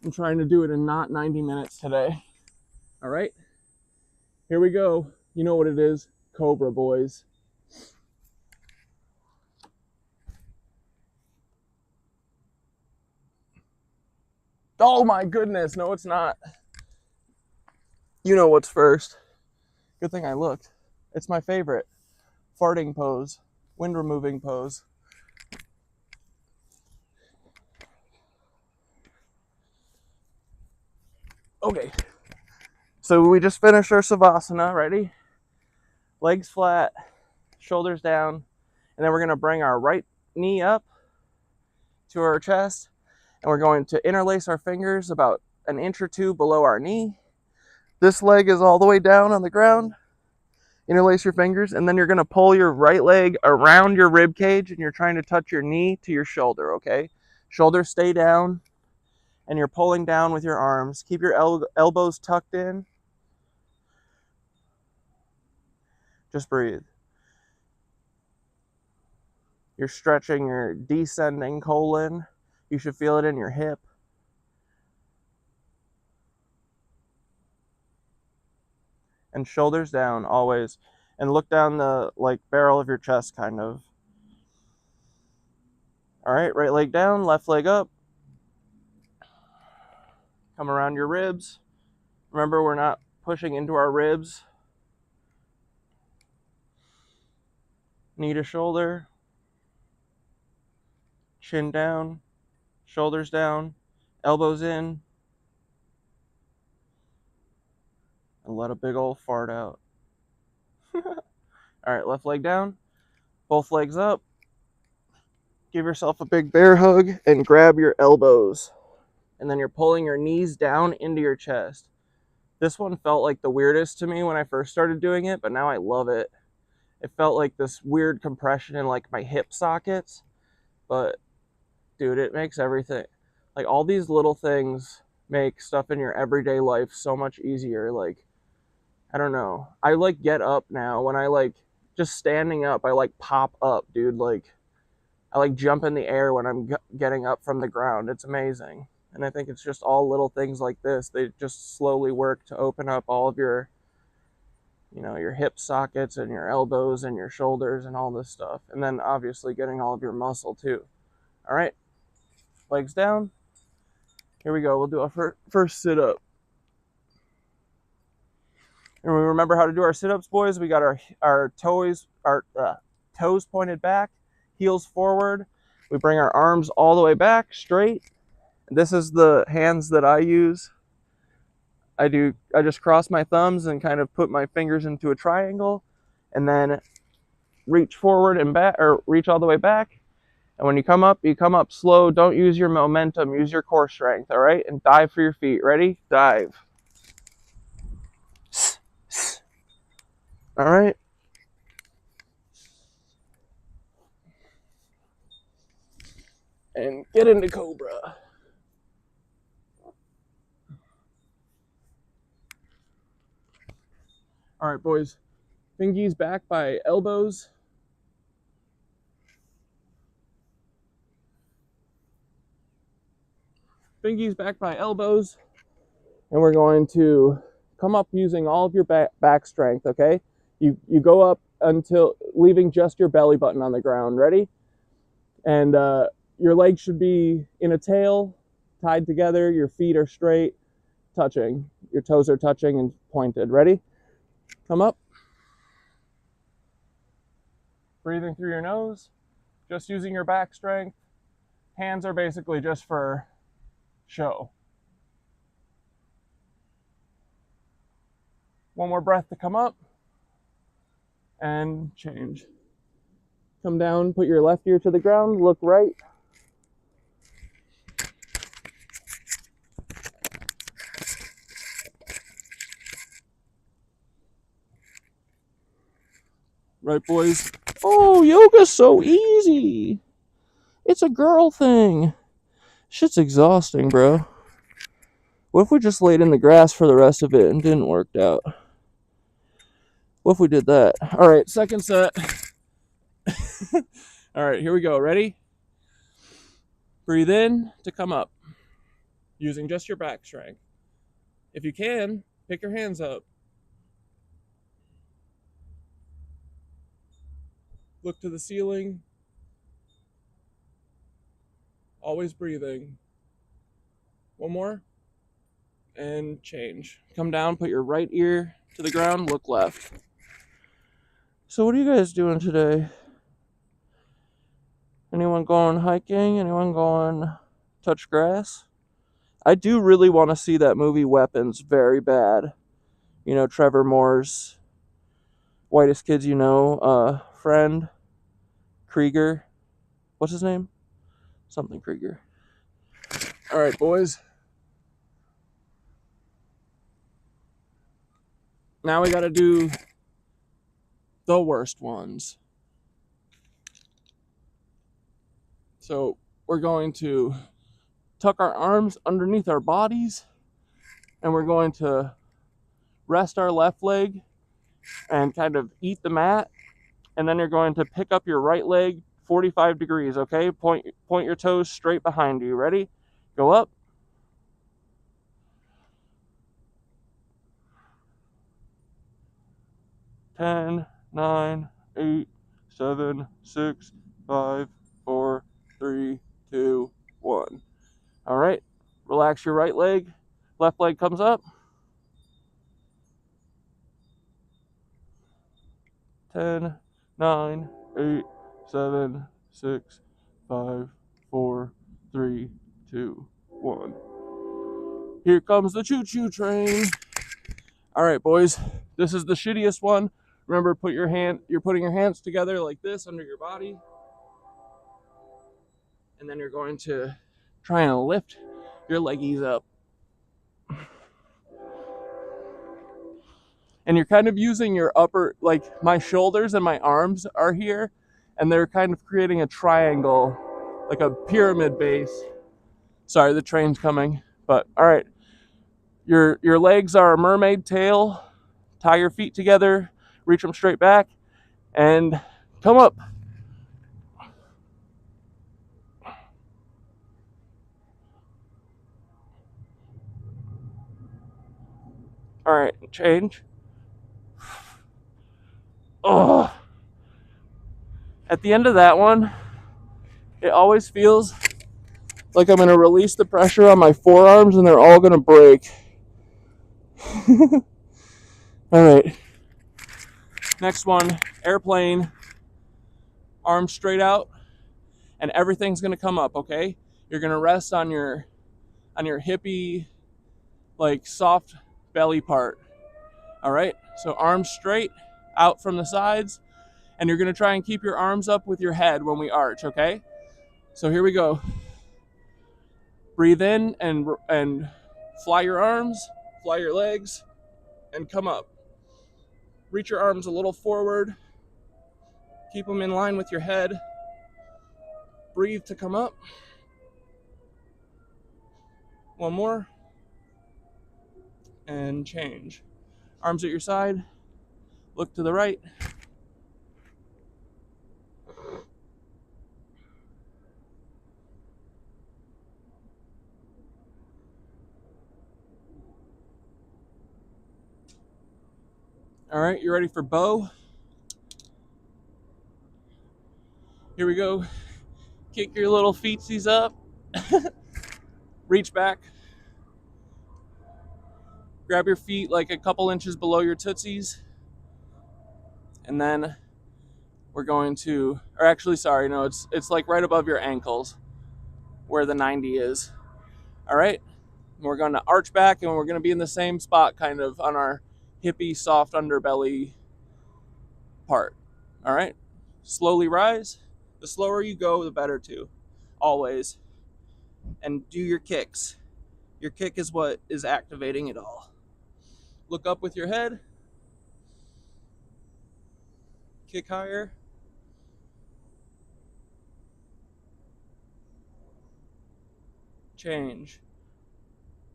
I'm trying to do it in not 90 minutes today. All right, here we go. You know what it is. Cobra, boys. Oh my goodness, no it's not. You know what's first. Good thing I looked. It's my favorite. Farting pose. Wind removing pose. Okay. So we just finished our Savasana. Ready? Legs flat, shoulders down, and then we're going to bring our right knee up to our chest, and we're going to interlace our fingers about an inch or two below our knee. This leg is all the way down on the ground. Interlace your fingers, and then you're going to pull your right leg around your rib cage, and you're trying to touch your knee to your shoulder, okay? Shoulders stay down, and you're pulling down with your arms. Keep your elbows tucked in. Just breathe. You're stretching your descending colon. You should feel it in your hip. And shoulders down always. And look down the like barrel of your chest kind of. All right, right leg down, left leg up. Come around your ribs. Remember, we're not pushing into our ribs. Knee to shoulder. Chin down. Shoulders down. Elbows in. And let a big old fart out. All right, left leg down. Both legs up. Give yourself a big bear hug and grab your elbows. And then you're pulling your knees down into your chest. This one felt like the weirdest to me when I first started doing it, but now I love it. It felt like this weird compression in like my hip sockets, but dude, it makes everything, like all these little things make stuff in your everyday life so much easier. Like, I don't know. I like get up now when I like just standing up, I like pop up, dude. Like I like jump in the air when I'm getting up from the ground. It's amazing. And I think it's just all little things like this. They just slowly work to open up all of your, you know, your hip sockets and your elbows and your shoulders and all this stuff. And then obviously getting all of your muscle too. All right, legs down. Here we go. We'll do our first sit-up. And we remember how to do our sit-ups, boys. We got our toes pointed back, heels forward. We bring our arms all the way back, straight. This is the hands that I use. I just cross my thumbs and kind of put my fingers into a triangle and then reach forward and back, or reach all the way back. And when you come up slow. Don't use your momentum, use your core strength, all right? And dive for your feet. Ready? Dive. All right. And get into Cobra. All right, boys. Fingies back by elbows. Fingies back by elbows. And we're going to come up using all of your back strength, okay? You go up until leaving just your belly button on the ground. Ready? And your legs should be in a tail, tied together. Your feet are straight, touching. Your toes are touching and pointed. Ready? Come up. Breathing through your nose, just using your back strength. Hands are basically just for show. One more breath to come up and change. Come down, put your left ear to the ground, look right. Right, boys? Oh, yoga's so easy. It's a girl thing. Shit's exhausting, bro. What if we just laid in the grass for the rest of it and didn't work out? What if we did that? All right, second set. All right, here we go. Ready? Breathe in to come up, using just your back strength. If you can, pick your hands up. Look to the ceiling. Always breathing. One more. And change. Come down, put your right ear to the ground, look left. So what are you guys doing today? Anyone going hiking? Anyone going touch grass? I do really want to see that movie Weapons very bad. You know, Trevor Moore's Whitest Kids You Know friend, Krieger. What's his name? Something Krieger. All right, boys. Now we got to do the worst ones. So we're going to tuck our arms underneath our bodies, and we're going to rest our left leg and kind of eat the mat, and then you're going to pick up your right leg 45 degrees, okay? Point your toes straight behind you. Ready? Go up. Ten, 9, 8, 7, 6, 5, 4, 3, 2, 1. All right. Relax your right leg. Left leg comes up. 10, 9, 8, 7, 6, 5, 4, 3, 2, 1. Here comes the choo-choo train. All right, boys. This is the shittiest one. Remember, you're putting your hands together like this under your body. And then you're going to try and lift your leggies up. And you're kind of using your upper, like my shoulders and my arms are here, and they're kind of creating a triangle, like a pyramid base. Sorry, the train's coming, but all right. Your legs are a mermaid tail. Tie your feet together, reach them straight back, and come up. All right, change. Oh. At the end of that one, it always feels like I'm going to release the pressure on my forearms and they're all going to break. All right. Next one, airplane. Arms straight out, and everything's going to come up, okay? You're going to rest on your hippie, like soft belly part. All right? So arms straight out from the sides, and you're going to try and keep your arms up with your head when we arch, okay? So here we go. Breathe in and fly your arms, fly your legs, and come up. Reach your arms a little forward. Keep them in line with your head. Breathe to come up. One more. And change. Arms at your side. Look to the right. All right, you ready for bow? Here we go. Kick your little feetsies up. Reach back. Grab your feet like a couple inches below your tootsies. And then we're going to, or actually, sorry, no, it's like right above your ankles where the 90 is. All right. We're going to arch back and we're going to be in the same spot kind of on our hippie soft underbelly part. All right. Slowly rise. The slower you go, the better too. Always. And do your kicks. Your kick is what is activating it all. Look up with your head. Kick higher. Change.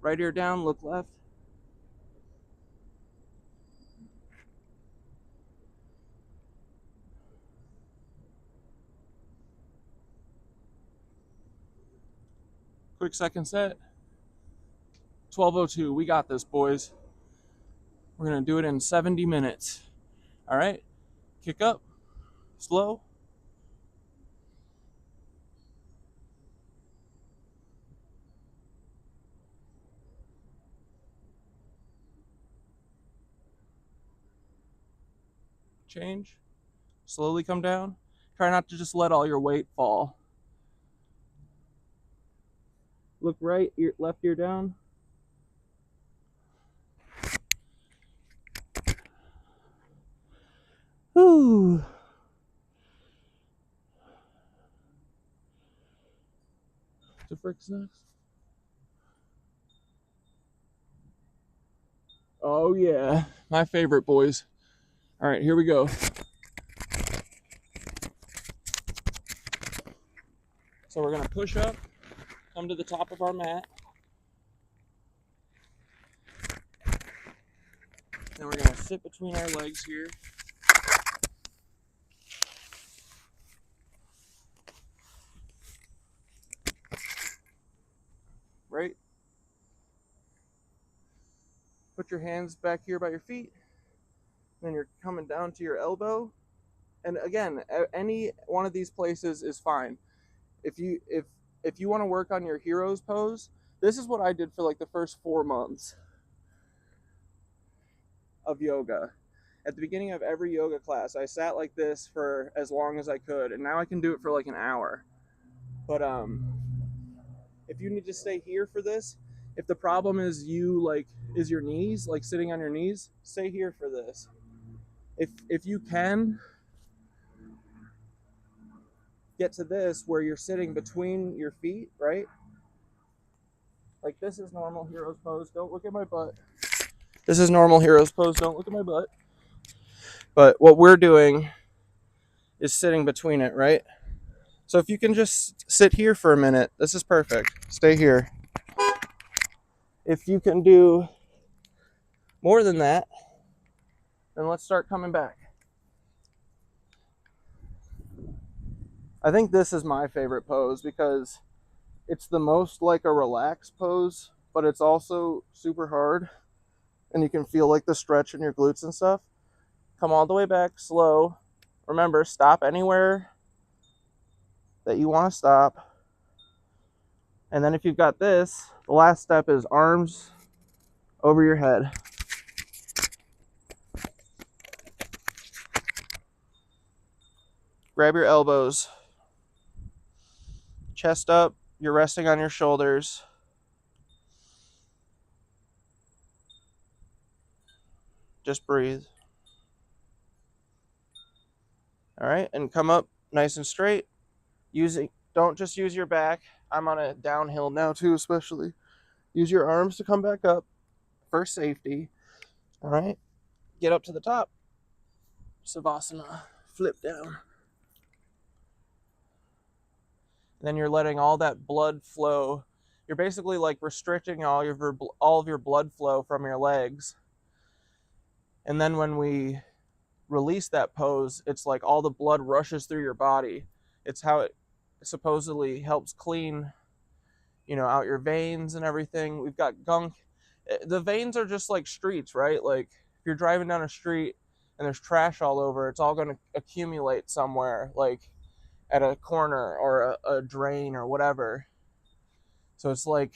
Right ear down, look left. Quick second set. 12:02. We got this, boys. We're going to do it in 70 minutes. All right. Kick up. Slow. Change. Slowly come down. Try not to just let all your weight fall. Look right, ear, left ear down. Whew. The frick's next? Oh yeah, my favorite, boys. All right, here we go. So we're gonna push up, come to the top of our mat. Then we're gonna sit between our legs here. Right? Put your hands back here by your feet. Then you're coming down to your elbow. And again, any one of these places is fine. If you want to work on your hero's pose, this is what I did for like the first 4 months of yoga. At the beginning of every yoga class, I sat like this for as long as I could, and now I can do it for like an hour. But if you need to stay here for this, if the problem is your knees, like sitting on your knees, stay here for this. If you can get to this where you're sitting between your feet, right? Like this is normal hero's pose. Don't look at my butt. This is normal hero's pose. Don't look at my butt. But what we're doing is sitting between it, right? So if you can just sit here for a minute, this is perfect. Stay here. If you can do more than that, then let's start coming back. I think this is my favorite pose because it's the most like a relaxed pose, but it's also super hard. And you can feel like the stretch in your glutes and stuff. Come all the way back, slow. Remember, stop anywhere that you want to stop. And then if you've got this, the last step is arms over your head. Grab your elbows. Chest up, you're resting on your shoulders. Just breathe. All right, and come up nice and straight. Don't just use your back. I'm on a downhill now too, especially. Use your arms to come back up for safety. All right, get up to the top. Savasana, flip down. And then you're letting all that blood flow. You're basically like restricting all of your blood flow from your legs. And then when we release that pose, it's like all the blood rushes through your body. It's how it supposedly helps clean, out your veins and everything. We've got gunk. The veins are just like streets, right? Like if you're driving down a street and there's trash all over, it's all going to accumulate somewhere. at a corner or a drain or whatever. So it's like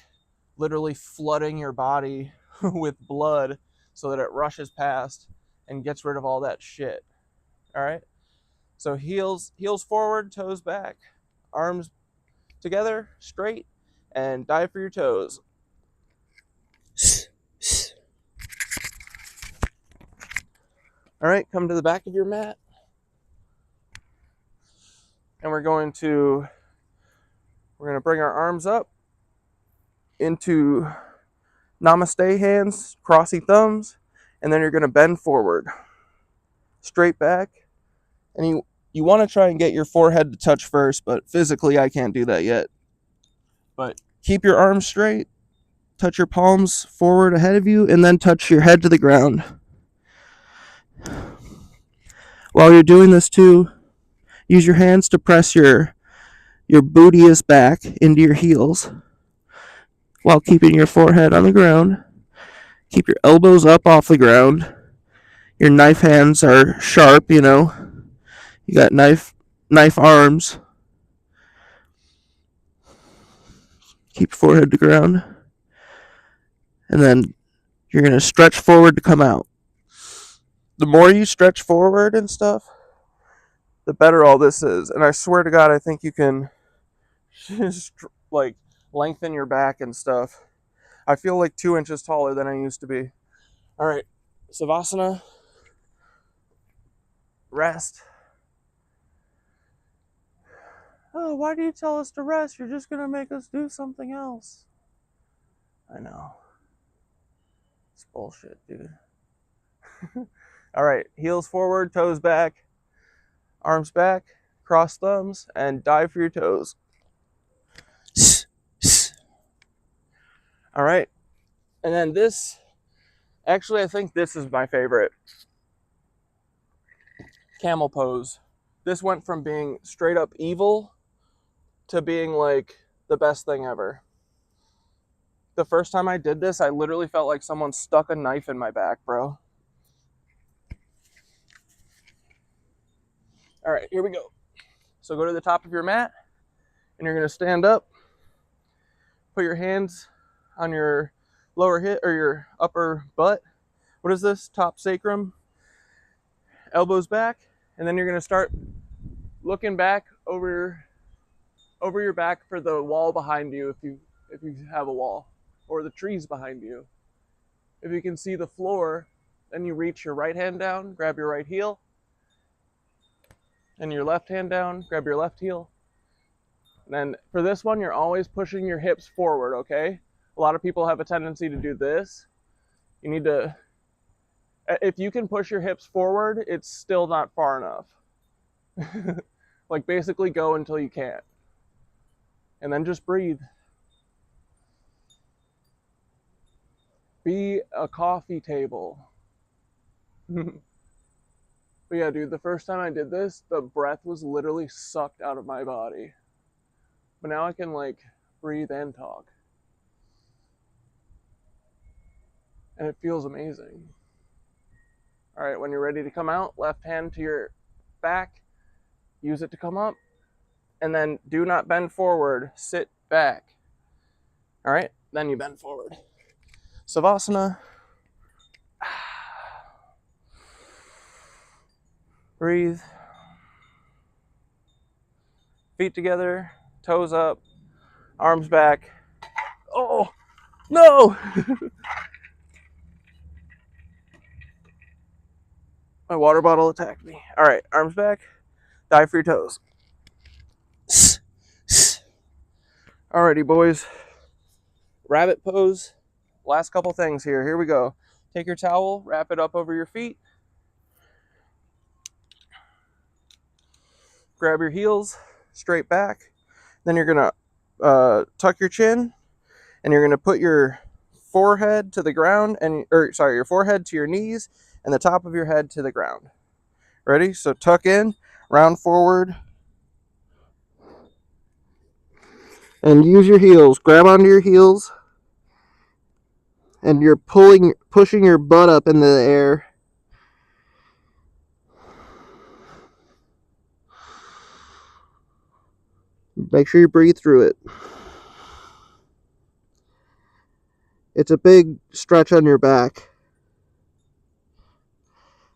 literally flooding your body with blood so that it rushes past and gets rid of all that shit. All right. So heels forward, toes back, arms together, straight, and dive for your toes. All right, come to the back of your mat. And we're going to bring our arms up into namaste hands, crossy thumbs, and then you're going to bend forward, straight back. And you want to try and get your forehead to touch first, but physically I can't do that yet. But keep your arms straight, touch your palms forward ahead of you, and then touch your head to the ground. While you're doing this too, use your hands to press your bootiest back into your heels while keeping your forehead on the ground. Keep your elbows up off the ground. Your knife hands are sharp, you know. You got knife arms. Keep your forehead to the ground. And then you're going to stretch forward to come out. The more you stretch forward and stuff, the better all this is. And I swear to God, I think you can just like lengthen your back and stuff. I feel like 2 inches taller than I used to be. All right, Savasana, rest. Oh, why do you tell us to rest? You're just gonna make us do something else. I know. It's bullshit, dude. All right, heels forward, toes back, arms back, cross thumbs, and dive for your toes. All right, and then this, actually I think this is my favorite. Camel pose. This went from being straight up evil to being like the best thing ever. The first time I did this, I literally felt like someone stuck a knife in my back, bro. All right, here we go. So go to the top of your mat, and you're gonna stand up, put your hands on your lower hip or your upper butt. What is this? Top sacrum, elbows back, and then you're gonna start looking back over your back for the wall behind you if you have a wall, or the trees behind you. If you can see the floor, then you reach your right hand down, grab your right heel, and your left hand down, grab your left heel. And then for this one, you're always pushing your hips forward, okay? A lot of people have a tendency to do this. You need to, if you can push your hips forward, it's still not far enough. Like basically go until you can't. And then just breathe. Be a coffee table. But yeah, dude, the first time I did this, the breath was literally sucked out of my body. But now I can like breathe and talk. And it feels amazing. All right, when you're ready to come out, left hand to your back, use it to come up. And then do not bend forward, sit back. All right, then you bend forward. Savasana. Breathe. Feet together, toes up, arms back. Oh, no! My water bottle attacked me. All right, arms back, dive for your toes. Alrighty, boys. Rabbit pose. Last couple things here. Here we go. Take your towel, wrap it up over your feet. Grab your heels, straight back. Then you're gonna tuck your chin, and you're gonna put your forehead to the ground, your forehead to your knees, and the top of your head to the ground. Ready? So tuck in, round forward, and use your heels. Grab onto your heels, and you're pushing your butt up into the air. Make sure you breathe through it. It's a big stretch on your back.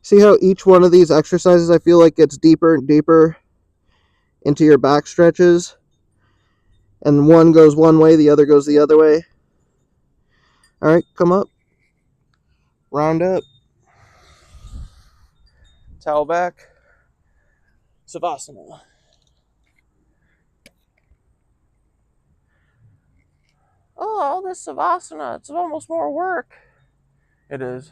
See how each one of these exercises, I feel like, gets deeper and deeper into your back stretches? And one goes one way, the other goes the other way. All right, come up. Round up. Towel back. Savasana. Oh, all this Savasana, it's almost more work. It is.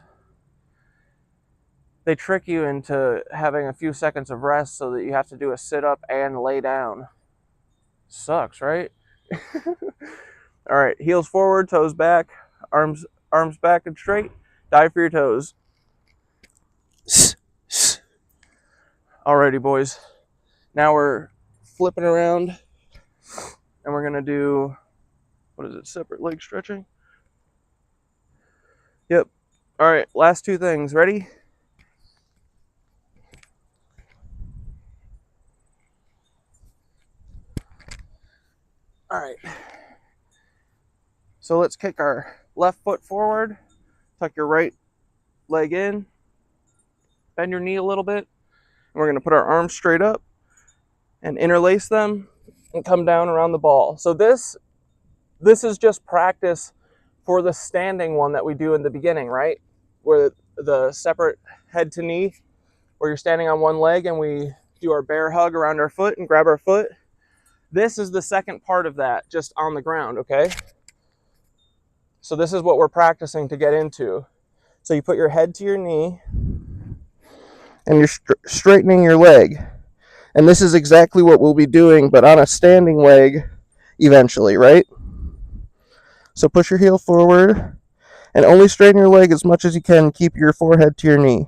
They trick you into having a few seconds of rest so that you have to do a sit-up and lay down. Sucks, right? All right, heels forward, toes back, arms back and straight. Dive for your toes. Alrighty, boys. Now we're flipping around and we're gonna do, what is it, separate leg stretching? Yep. All right, last two things. Ready? All right. So let's kick our left foot forward, tuck your right leg in, bend your knee a little bit, and we're gonna put our arms straight up and interlace them and come down around the ball. So this is just practice for the standing one that we do in the beginning, right? Where the separate head to knee, where you're standing on one leg and we do our bear hug around our foot and grab our foot. This is the second part of that, just on the ground, okay? So this is what we're practicing to get into. So you put your head to your knee and you're straightening your leg. And this is exactly what we'll be doing, but on a standing leg eventually, right? So push your heel forward and only straighten your leg as much as you can. Keep your forehead to your knee.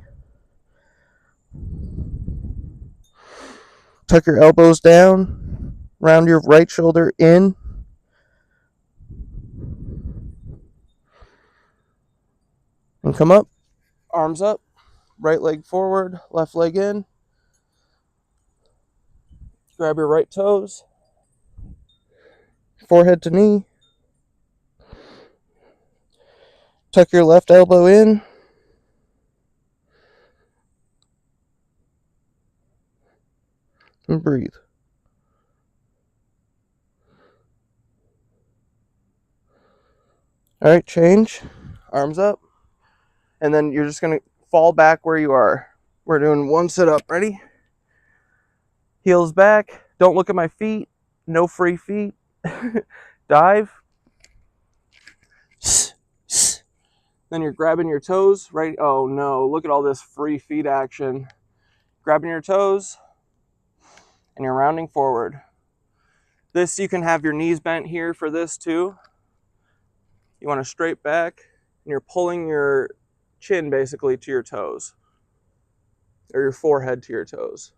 Tuck your elbows down, round your right shoulder in. And come up, arms up, right leg forward, left leg in. Grab your right toes, forehead to knee. Tuck your left elbow in. And breathe. All right, change. Arms up. And then you're just going to fall back where you are. We're doing one sit up. Ready? Heels back. Don't look at my feet. No free feet. Dive. Then you're grabbing your toes, right? Oh no, look at all this free feet action. Grabbing your toes and you're rounding forward. This, you can have your knees bent here for this too. You want to straight back and you're pulling your chin basically to your toes or your forehead to your toes.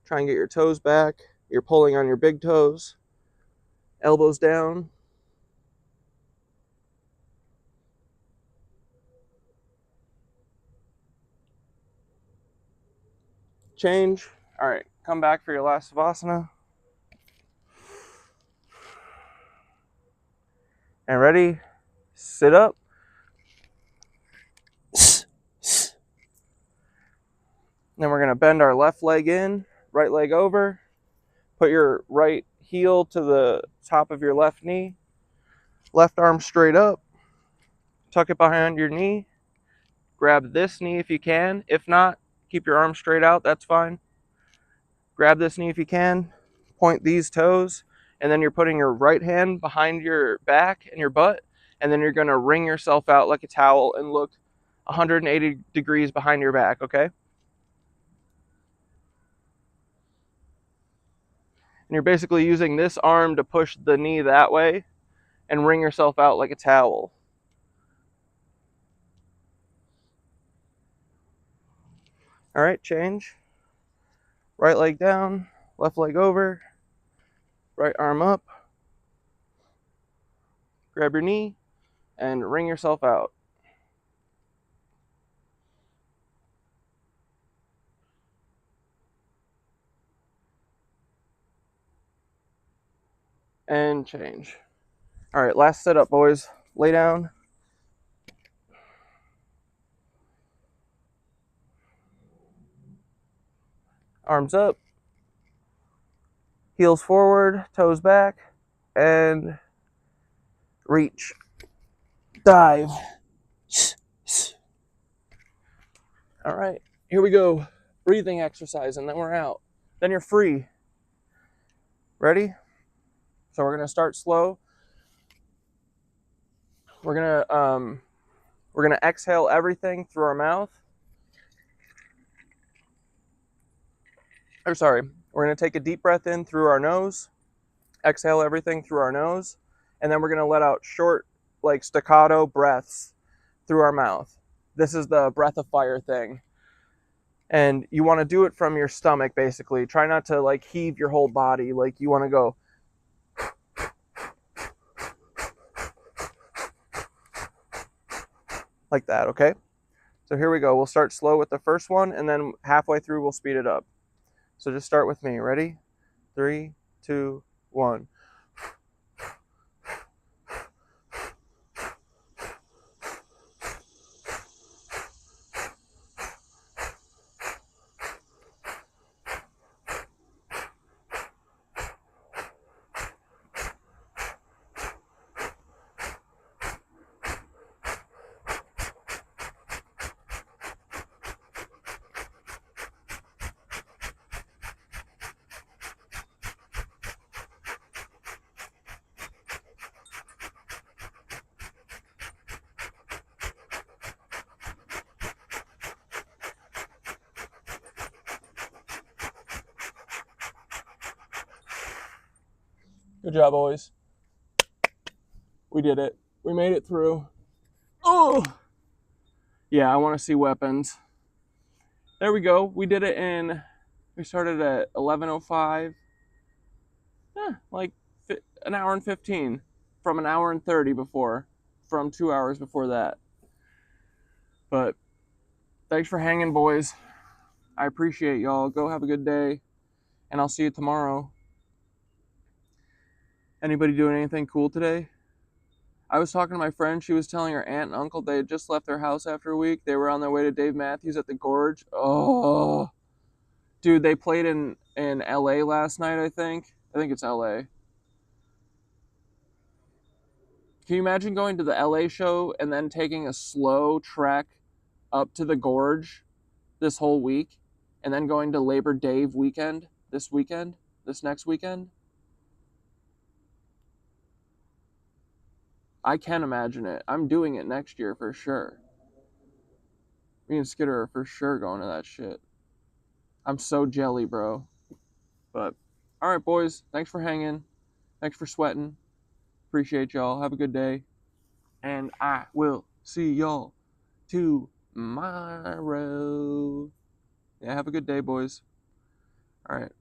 Try and get your toes back. You're pulling on your big toes, elbows down. Change. All right, come back for your last Savasana. And ready? Sit up. Then we're going to bend our left leg in, right leg over. Put your right heel to the top of your left knee. Left arm straight up. Tuck it behind your knee. Grab this knee if you can. If not, keep your arm straight out. That's fine. Grab this knee if you can. Point these toes. And then you're putting your right hand behind your back and your butt. And then you're going to wring yourself out like a towel and look 180 degrees behind your back, okay? And you're basically using this arm to push the knee that way and wring yourself out like a towel. All right, change. Right leg down, left leg over, right arm up. Grab your knee and wring yourself out. and change. All right, last sit up, boys. Lay down. Arms up. Heels forward, toes back, and reach. Dive. All right, here we go. Breathing exercise, and then we're out. Then you're free. Ready? So we're gonna start slow. We're gonna exhale everything through our mouth. We're gonna take a deep breath in through our nose, exhale everything through our nose, and then we're gonna let out short, like staccato breaths through our mouth. This is the breath of fire thing. And you want to do it from your stomach, basically. Try not to like heave your whole body. Like you want to go like that, okay? So here we go. We'll start slow with the first one, and then halfway through we'll speed it up. So just start with me. Ready? 3, 2, 1. Good job, boys. We did it. We made it through. Oh! Yeah, I want to see weapons. There we go. We did it we started at 11:05. Like an hour and 15 from an hour and 30 before, from 2 hours before that. But thanks for hanging, boys. I appreciate y'all. Go have a good day, and I'll see you tomorrow. Anybody doing anything cool today? I was talking to my friend. She was telling her aunt and uncle they had just left their house after a week. They were on their way to Dave Matthews at the Gorge. Oh, dude, they played in LA last night, I think. I think it's LA. Can you imagine going to the LA show and then taking a slow trek up to the Gorge this whole week, and then going to Labor Day weekend, this next weekend? I can imagine it. I'm doing it next year for sure. Me and Skitter are for sure going to that shit. I'm so jelly, bro. But, alright, boys. Thanks for hanging. Thanks for sweating. Appreciate y'all. Have a good day. And I will see y'all tomorrow. Yeah, have a good day, boys. Alright.